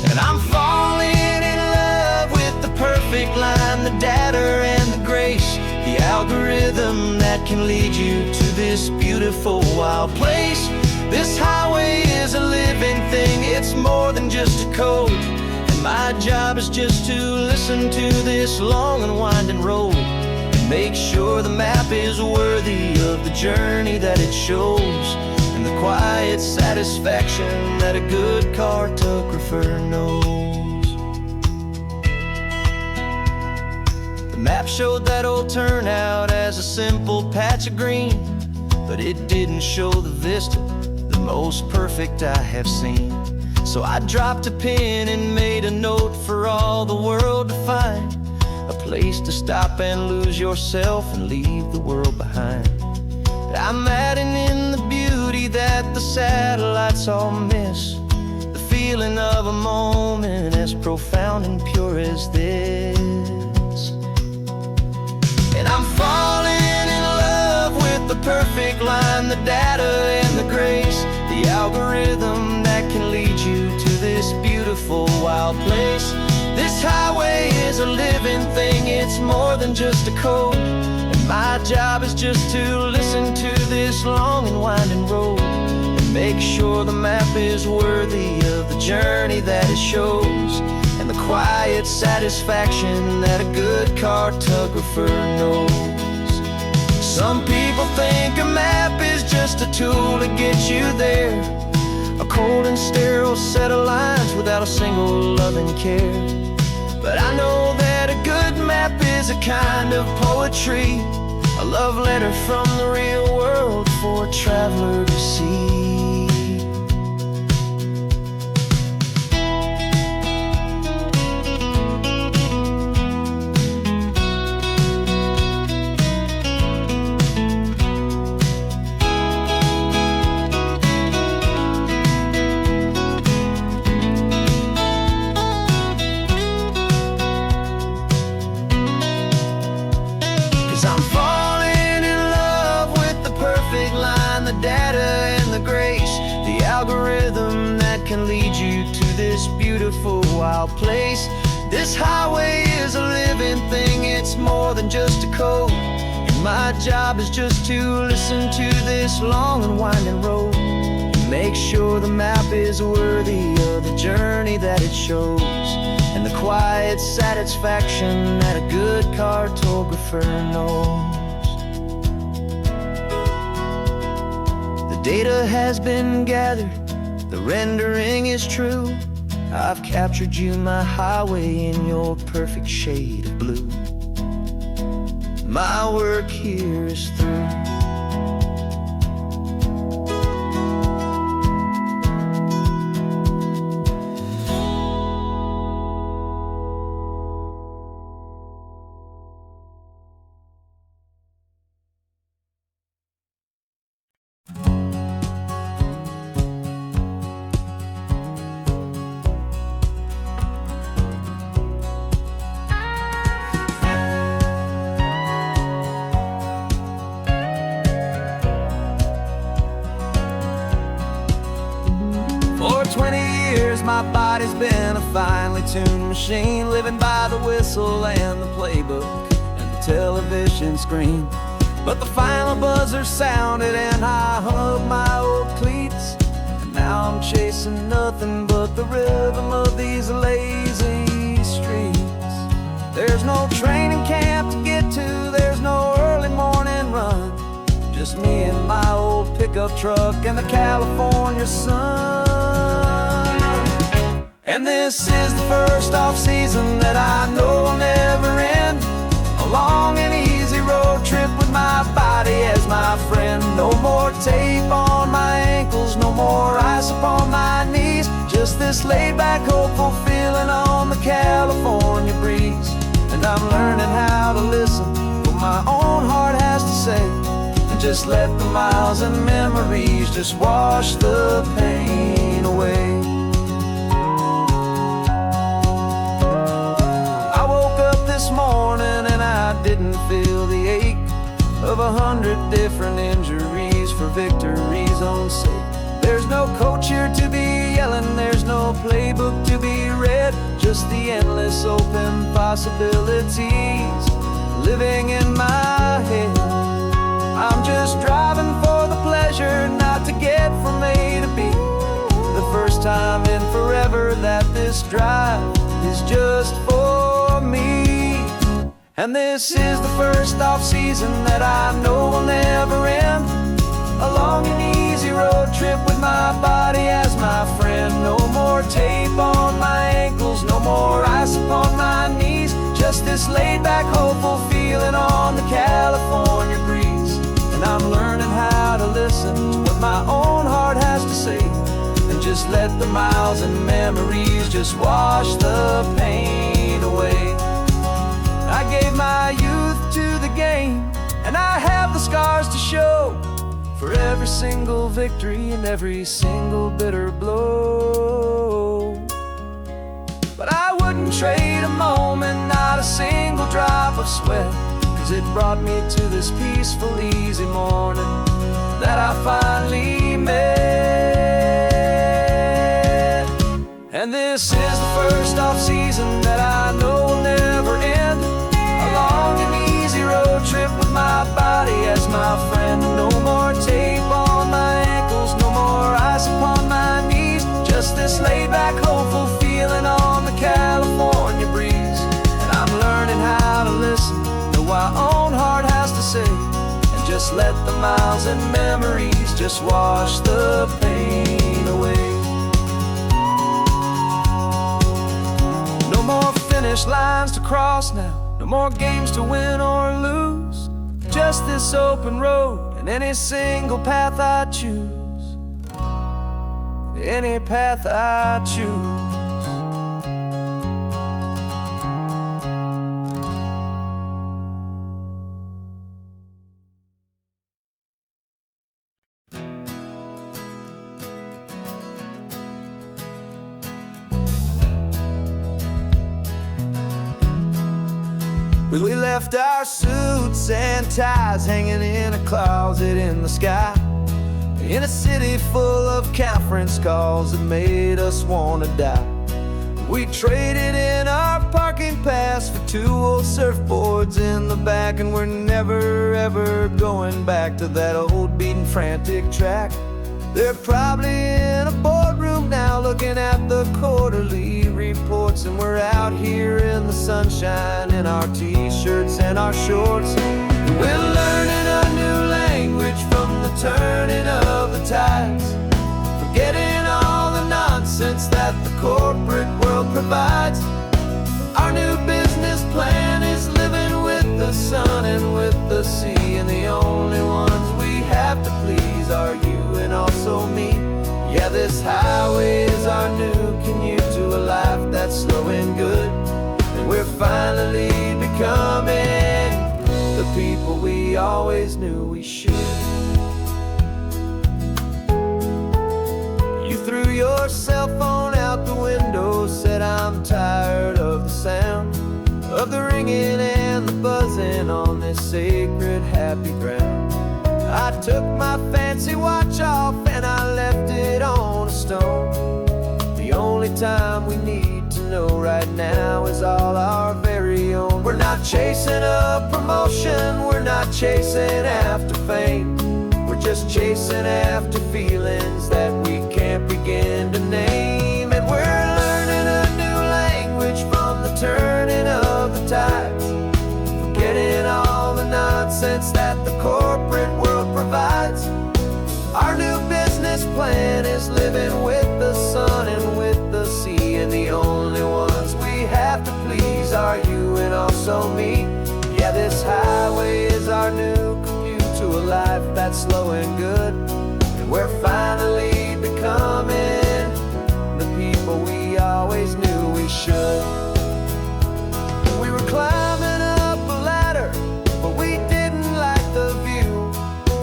And I'm falling in love with the perfect line, the data and the grace, the algorithm that can lead you to this beautiful wild place. This highway is a living thing, it's more than just a code. And my job is just to listen to this long and winding road and make sure the map is worthy of the journey that it shows, and the quiet satisfaction that a good cartographer knows. The map showed that old turnout as a simple patch of green, but it didn't show the vista, the most perfect I have seen. So I dropped a pin and made a note for all the world to find, a place to stop and lose yourself and leave the world behind. I'm adding in the beauty that the satellites all miss, the feeling of a moment as profound and pure as this. And I'm falling in love with the perfect line, the data and the grace, the algorithm that can lead you to this beautiful wild place. This highway is a living thing, it's more than just a code. My job is just to listen to this long and winding road and make sure the map is worthy of the journey that it shows, and the quiet satisfaction that a good cartographer knows. Some people think a map is just a tool to get you there, a cold and sterile set of lines without a single loving care. But I know that a good map is a kind of poetry, a love letter from the real world for a traveler to see. the data and the grace, the algorithm that can lead you to this beautiful wild place. This highway is a living thing, it's more than just a code. And my job is just to listen to this long and winding road, and make sure the map is worthy of the journey that it shows, and the quiet satisfaction that a good cartographer knows. The data has been gathered, the rendering is true. I've captured you, my highway, in your perfect shade of blue. My work here is through. For 20 years my body's been a finely tuned machine, living by the whistle and the playbook and the television screen. But the final buzzer sounded and I hung up my old cleats, and now I'm chasing nothing but the rhythm of these lazy streets. There's no training camp to get to, there's no early morning run, just me and my old pickup truck and the California sun. And this is the first off-season that I know will never end, a long and easy road trip with my body as my friend. No more tape on my ankles, no more ice upon my knees, just this laid-back, hopeful feeling on the California breeze. And I'm learning how to listen to what my own heart has to say, and just let the miles and memories just wash the pain away. I woke up this morning and I didn't feel the ache of 100 different injuries for victory's own sake. There's no coach here to be yelling, there's no playbook to be read, just the endless open possibilities living in my head. I'm just driving for the pleasure, not to get from A to B. The first time in forever that this drive is just for me. And this is the first off-season that I know will never end, a long and easy road trip with my body as my friend. No more tape on my ankles, no more ice upon my knees, just this laid-back, hopeful feeling on the California breeze. And I'm learning how to listen to what my own heart has to say, and just let the miles and memories just wash the pain away. I gave my youth to the game, and I have the scars to show for every single victory and every single bitter blow. But I wouldn't trade a moment, not a single drop of sweat, 'cause it brought me to this peaceful, easy morning that I finally met. And this is the first off-season that I know will never end, a long and easy road trip with my body as my friend. No more tape on my ankles, no more ice upon my knees, just this laid-back, hopeful feeling on the California breeze. And I'm learning how to listen to what my own heart has to say, and just let the miles and memories just wash the pain away. No more finish lines to cross now, no more games to win or lose, just this open road and any single path I choose, any path I choose. We left our suits and ties hanging in a closet in the sky. in a city full of conference calls that made us wanna die. We traded in our parking pass for 2 old surfboards in the back, and we're never ever going back to that old beaten frantic track. They're probably in a boardroom now looking at the quarterly reports, and we're out here in the sunshine in our t-shirts and our shorts. We're learning a new language from the turning of the tides, forgetting all the nonsense that the corporate world provides. Our new business plan is living with the sun and with the sea, and the only ones we have to please are you and also me. Yeah, this highway is our new commute to a life that's slow and good, and we're finally becoming the people we always knew we should. You threw your cell phone out the window, said I'm tired of the sound of the ringing and the buzzing on this sacred happy ground. I took my fancy watch off and I left it on a stone. The only time we need to know right now is all our very own. We're not chasing a promotion, we're not chasing after fame, we're just chasing after feelings that we can't begin to name. And we're learning a new language from the turning of the tides, forgetting all the nonsense that the corporate world provides. Our new business plan is living with the sun and with the sea, and the only ones we have to please are you and also me. Yeah, this highway is our new commute to a life that's slow and good, and we're finally becoming the people we always knew we should. We were climbing up a ladder, but we didn't like the view.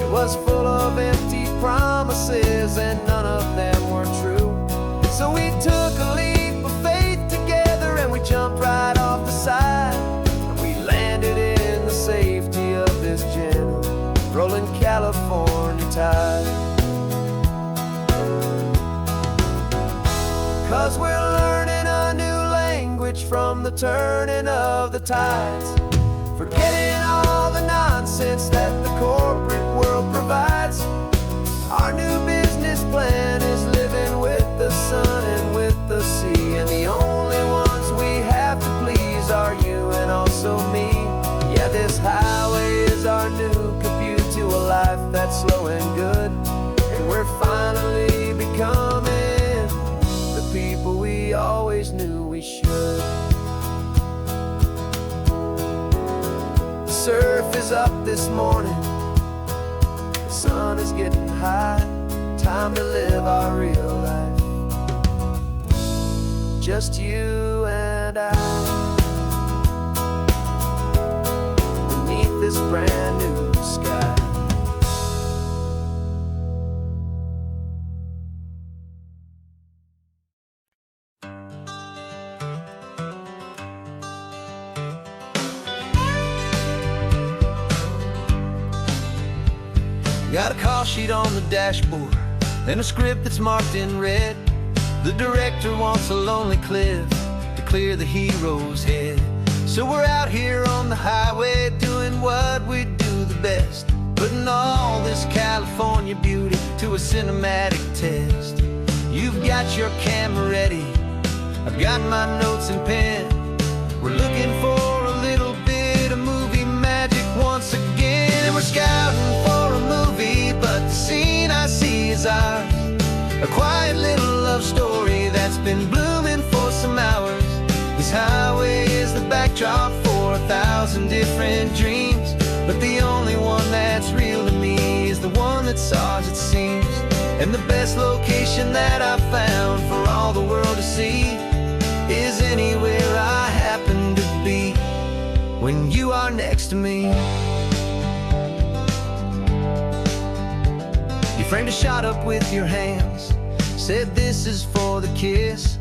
It was full of empty promises and none of them were true. So we took a leap of faith together and we jumped right off the side, and we landed in the safety of this gentle rolling California tide. 'Cause we're learning a new language from the turning of the tides, forgetting all the nonsense that the corporate world provides. Our new business plan is living with the sun and with the sea, and the only ones we have to please are you and also me. Yeah, this highway is our new commute to a life that's slow and good, and we're finally becoming the people we always knew we should. The surf is up this morning, the sun is getting high, time to live our real life, just you and I, beneath this brand new sky. Got a call sheet on the dashboard and a script that's marked in red. The director wants a lonely cliff to clear the hero's head. So we're out here on the highway doing what we do the best, putting all this California beauty to a cinematic test. You've got your camera ready, I've got my notes and pen. We're looking for a little bit of movie magic once again, and we're scouting for a movie, but the scene I see is ours. A quiet little love story that's been blooming for some hours. This highway is the backdrop for 1,000 different dreams, but the only one that's real to me is the one that's ours, it seems. And the best location that I've found for all the world to see is anywhere I happen to be when you are next to me. You framed a shot up with your hands, said this is for the kiss,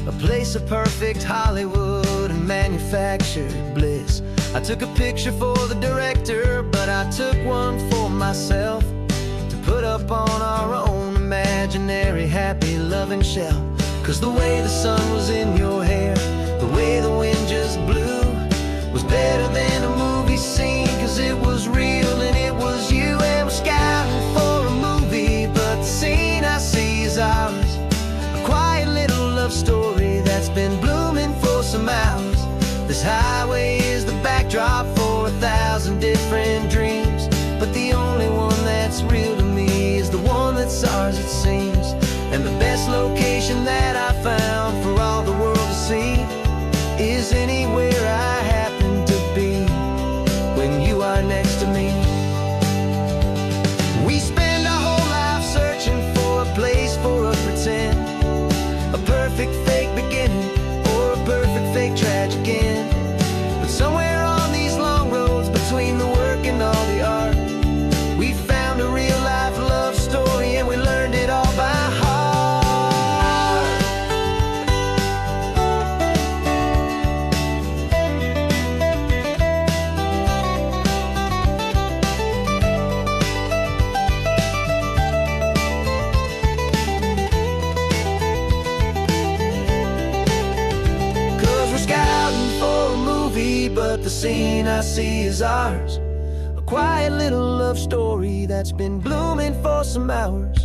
a place of perfect Hollywood and manufactured bliss. I took a picture for the director, but I took one for myself to put up on our loving shell. 'Cause the way the sun was in your hair, the way the wind just blew, was better than a movie scene. 'Cause it was real and it was you, and we're scouting for a movie, but the scene I see is ours. A quiet little love story that's been blooming for some hours. This highway is the backdrop for 1,000 different dreams, but the only one that's real to me is the one that's ours, it seems. And the best location that I found for all the world to see is anywhere I happen to be when you are next to me. We spend our whole life searching for a place for a pretend, a perfect fake beginning or a perfect fake tragic end. But somewhere on these long roads between the work and all the art, we found a real life love story, and we learned it all by heart. 'Cause we're scouting for a movie, but the scene I see is ours. A quiet little love story that's been blooming for some hours.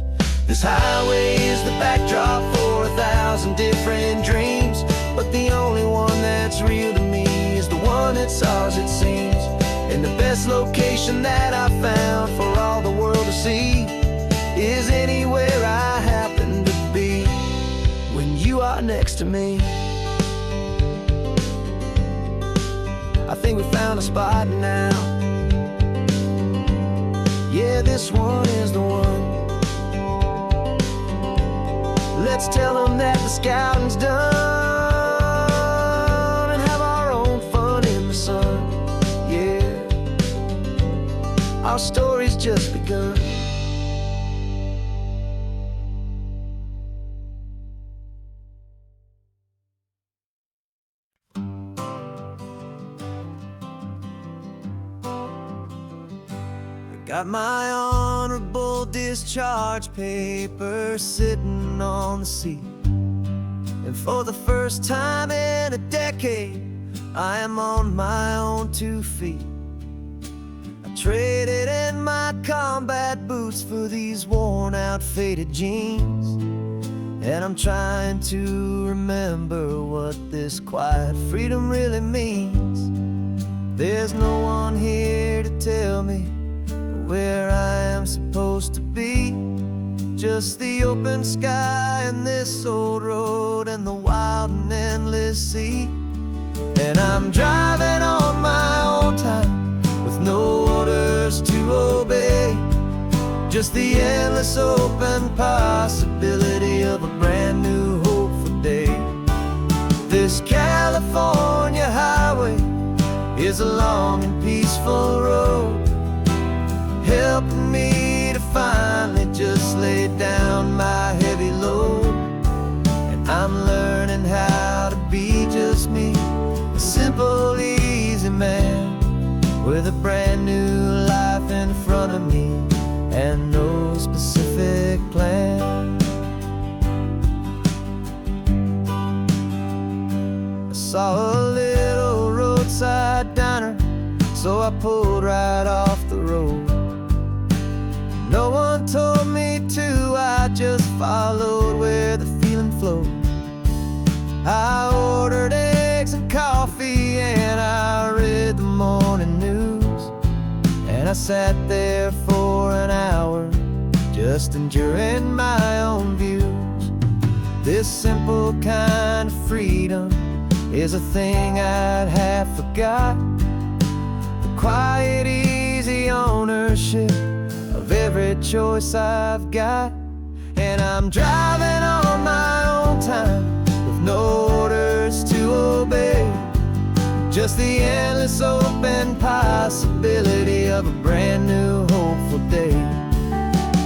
This highway is the backdrop for 1,000 different dreams, but the only one that's real to me is the one that's ours, it seems. And the best location that I found for all the world to see is anywhere I happen to be when you are next to me. I think we found a spot now. Yeah, this one is the one. Let's tell them that the scouting's done and have our own fun in the sun. Yeah, our story's just begun. Got my honorable discharge paper sitting on the seat, and for the first time in a decade, I am on my own 2 feet. I traded in my combat boots for these worn out faded jeans, and I'm trying to remember what this quiet freedom really means. There's no one here to tell me where I am supposed to be, just the open sky and this old road and the wild and endless sea. And I'm driving on my own time with no orders to obey, just the endless open possibility of a brand new hopeful day. This California highway is a long and peaceful road, helping me to finally just lay down my heavy load. And I'm learning how to be just me, a simple, easy man with a brand new life in front of me and no specific plan. I saw a little roadside diner, so I pulled right off the road. No one told me to, I just followed where the feeling flowed. I ordered eggs and coffee and I read the morning news, and I sat there for an hour just enjoying my own views. This simple kind of freedom is a thing I'd half forgot. The quiet, easy ownership of every choice I've got. And I'm driving on my own time with no orders to obey, just the endless open possibility of a brand new hopeful day.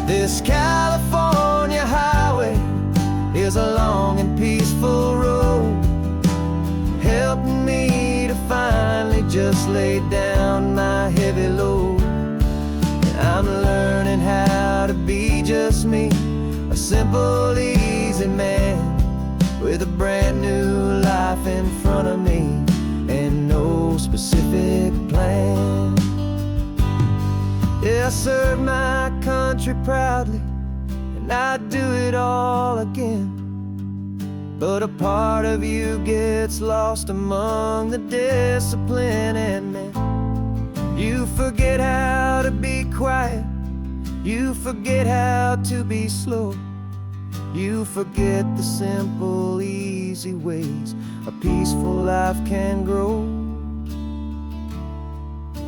This California highway is a long and peaceful road, helping me to finally just lay down my heavy load. I'm learning how to be just me, a simple, easy easy man with a brand new life in front of me and no specific plan. Yeah, I served my country proudly and I'd do it all again. But a part of you gets lost among the discipline and men. You forget how to be quiet, you forget how to be slow, you forget the simple, easy ways a peaceful life can grow.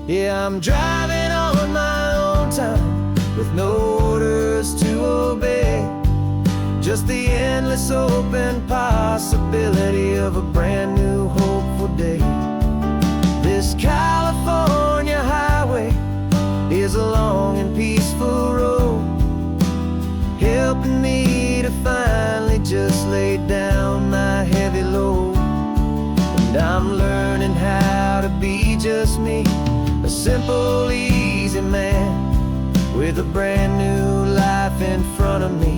Yeah, I'm driving on my own time with no orders to obey, just the endless open possibility of a brand new hopeful day. This California highway is a long and peaceful road, helping me to finally just lay down my heavy load. And I'm learning how to be just me, a simple, easy man with a brand new life in front of me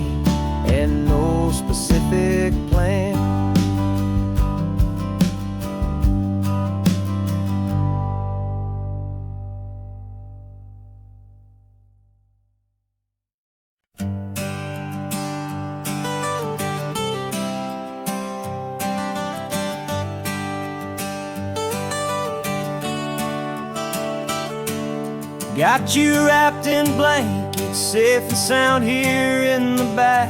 and no specific plan. Got you wrapped in blankets, safe and sound here in the back.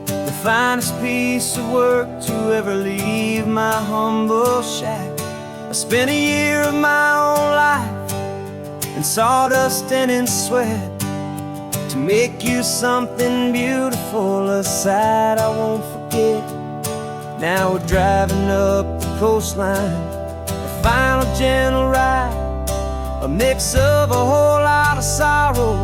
The finest piece of work to ever leave my humble shack. I spent a year of my own life in sawdust and in sweat to make you something beautiful, a sight I won't forget. Now we're driving up the coastline, a final gentle ride, a mix of a whole lot of sorrow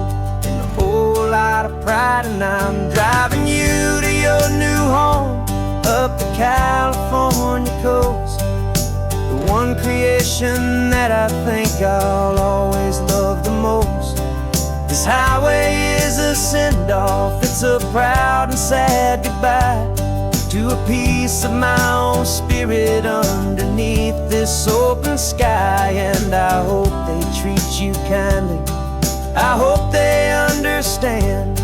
and a whole lot of pride. And I'm driving you to your new home up the California coast, the one creation that I think I'll always love the most. This highway is a send-off, it's a proud and sad goodbye to a piece of my own spirit underneath this open sky. And I hope they treat you kindly, I hope they understand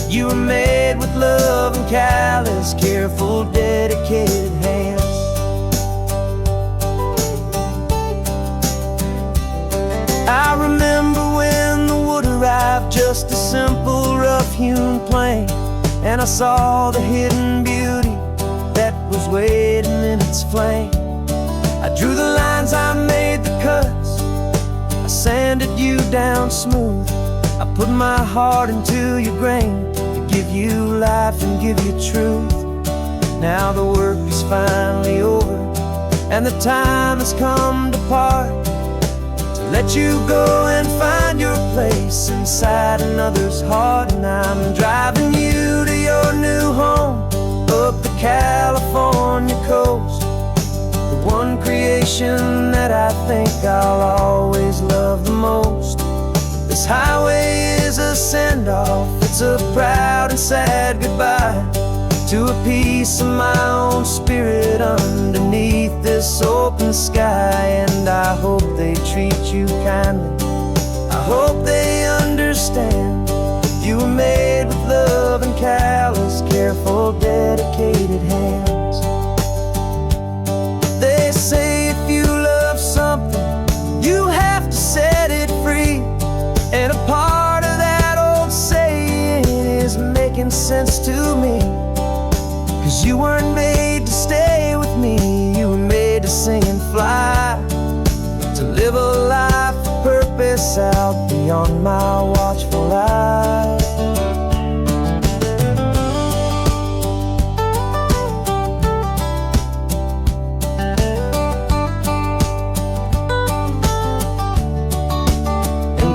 you were made with love and callous, careful, dedicated hands. I remember when the wood arrived, just a simple rough-hewn plank, and I saw the hidden beauty that was waiting in its flame. I drew the lines, I made the cuts, I sanded you down smooth. I put my heart into your grain to give you life and give you truth. Now the work is finally over and the time has come to part, to let you go and find your place inside another's heart. And I'm driving you to your new home up the California coast, the one creation that I think I'll always love the most. This highway is a send-off, it's a proud and sad goodbye to a piece of my own spirit underneath this open sky. And I hope they treat you kindly, I hope they understand you were made with love and callous, careful, dedicated hands. They say if you love something, you have to set it free. And a part of that old saying is making sense to me, 'cause you weren't made to stay with me, you were made to sing and fly, to live a life of purpose out beyond my watchful eye.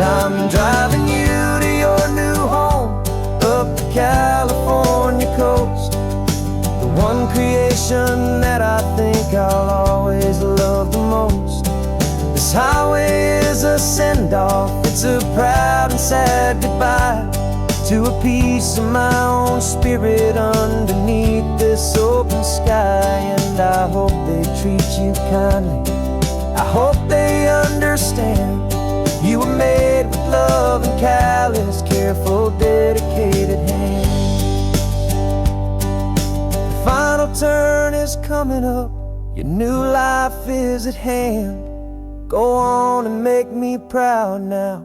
I'm driving you to your new home up the California coast, the one creation that I think I'll always love the most. This highway is a send-off, it's a proud and sad goodbye to a piece of my own spirit underneath this open sky. And I hope they treat you kindly, I hope they understand. You were made with love and callous, careful, dedicated hands. The final turn is coming up, your new life is at hand. Go on and make me proud now,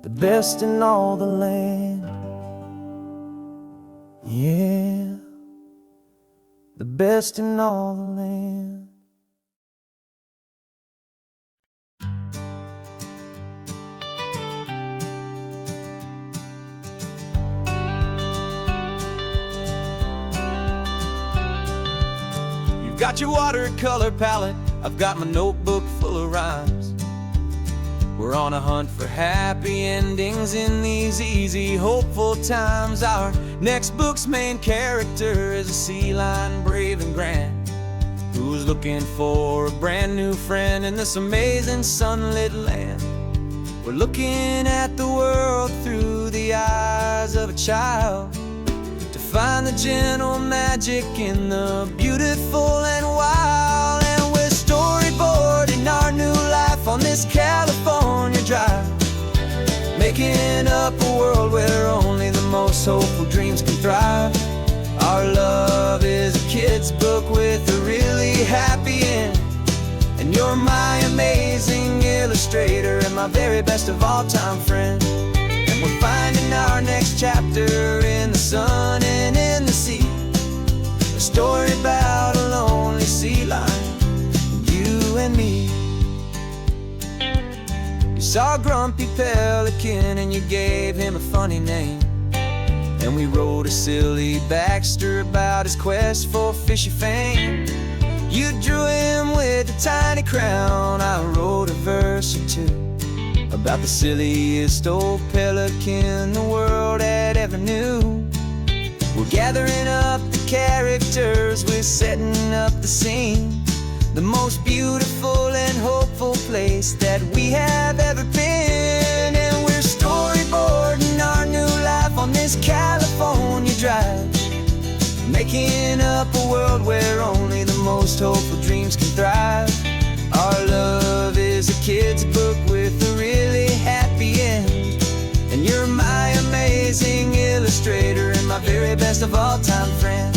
the best in all the land. Yeah, the best in all the land. You've got your watercolor palette, I've got my notebook full of rhymes. We're on a hunt for happy endings in these easy, hopeful times. Our next book's main character is a sea lion, brave and grand, who's looking for a brand new friend in this amazing sunlit land. We're looking at the world through the eyes of a child, to find the gentle magic in the beautiful and wild. And we're storyboarding our new life on this California drive, making up a world where only the most hopeful dreams can thrive. Our love is a kid's book with a really happy end, and you're my amazing illustrator and my very best of all time friend. And we're finding our next chapter in the sun and in the sea, a story about a lonely sea lion, you and me. You saw a grumpy pelican and you gave him a funny name, and we wrote a silly Baxter about his quest for fishy fame. You drew him with a tiny crown, I wrote a verse or two about the silliest old pelican the world had ever knew. We're gathering up the characters, we're setting up the scene, the most beautiful and hopeful place that we have ever been. And we're storyboarding our new life on this California drive, making up a world where only the most hopeful dreams can thrive. Our love is a kid's book with a really happy end, and you're my amazing illustrator and my very best of all time friend.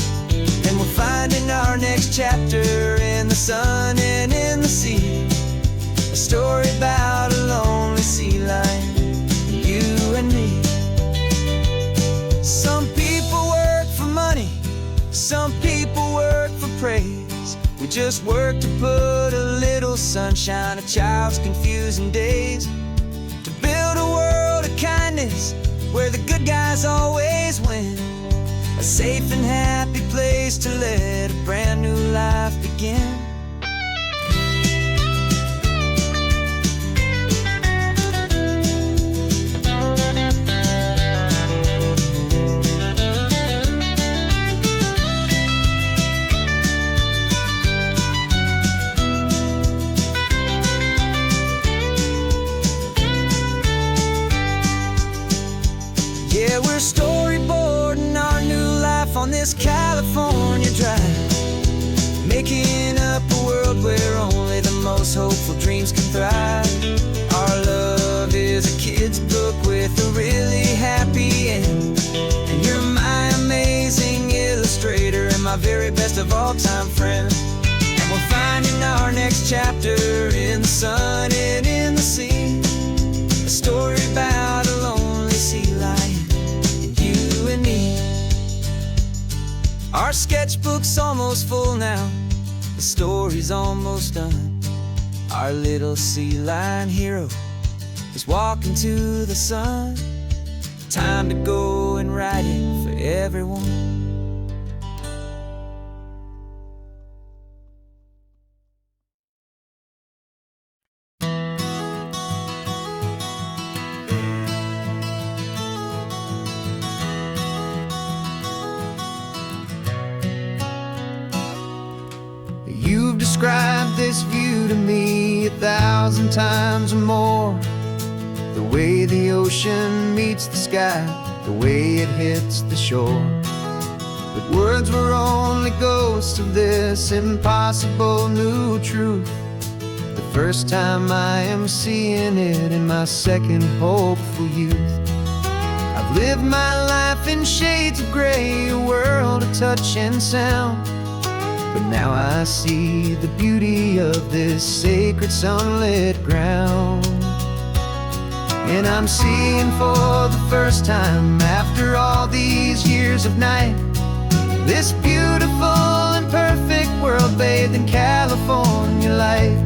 And we're finding our next chapter in the sun and in the sea, a story about a lonely sea lion, you and me. Some people work for money, some people work for praise. We just work to put a little sunshine in a child's confusing days, to build a world of kindness where the good guys always win, a safe and happy place to let a brand new life begin. Yeah, we're storyboarding our new life on this California drive, making up a world where only the most hopeful dreams can thrive. Our love is a kid's book with a really happy end, and you're my amazing illustrator and my very best of all time friend. And we're finding our next chapter in the sun and in the sea, a story about a lonely sea lion, you and me. Our sketchbook's almost full now, the story's almost done. Our little sea lion hero is walking to the sun. Time to go and write it for everyone. You've described this view to me 1,000 times or more, the way the ocean meets the sky, the way it hits the shore. But words were only ghosts of this impossible new truth. The first time I am seeing it in my second hopeful youth. I've lived my life in shades of gray, a world of touch and sound. But now I see the beauty of this sacred sunlit ground. And I'm seeing for the first time, after all these years of night, this beautiful and perfect world bathed in California light.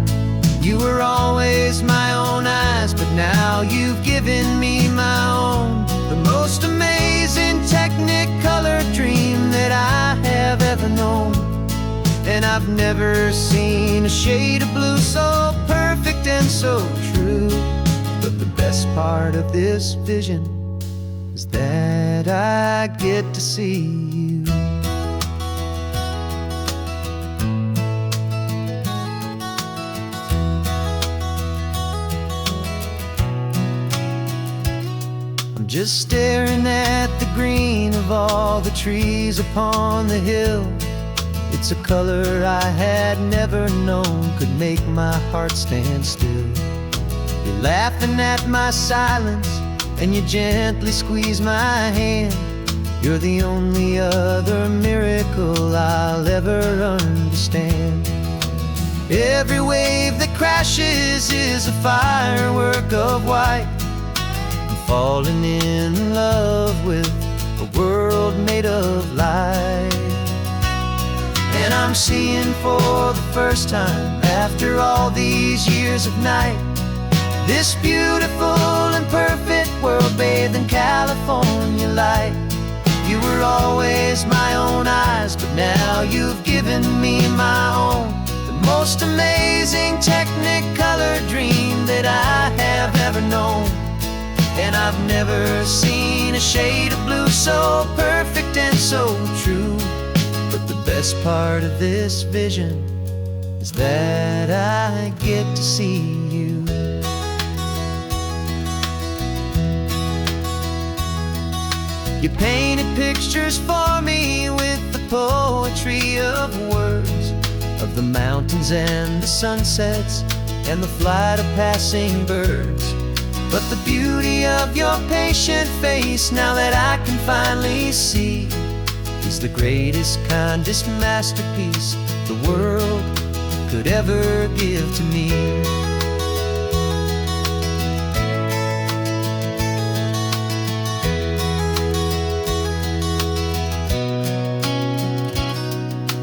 You were always my own eyes, but now you've given me my own. The most amazing technicolor dream that I have ever known. And I've never seen a shade of blue so perfect and so true. But the best part of this vision is that I get to see you. I'm just staring at the green of all the trees upon the hill. It's a color I had never known could make my heart stand still. You're laughing at my silence, and you gently squeeze my hand. You're the only other miracle I'll ever understand. Every wave that crashes is a firework of white. I'm falling in love with a world made of light. And I'm seeing for the first time, after all these years of night, this beautiful and perfect world bathed in California light. You were always my own eyes, but now you've given me my own. The most amazing technicolor dream that I have ever known. And I've never seen a shade of blue so perfect and so true. But the best part of this vision is that I get to see you. You painted pictures for me with the poetry of words, of the mountains and the sunsets and the flight of passing birds. But the beauty of your patient face, now that I can finally see, is the greatest, kindest masterpiece the world could ever give to me.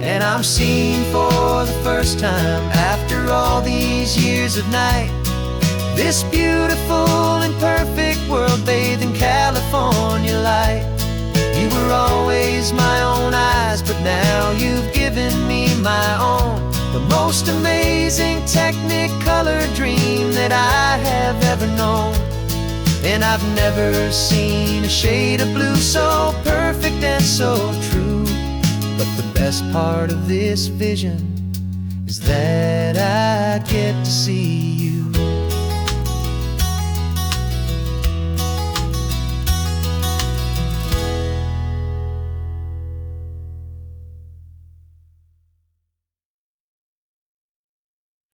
And I'm seeing for the first time, after all these years of night, this beautiful and perfect world bathed in California light. You were always my own eyes, but now you've given me my own. The most amazing technicolor dream that I have ever known. And I've never seen a shade of blue so perfect and so true. But the best part of this vision is that I get to see you.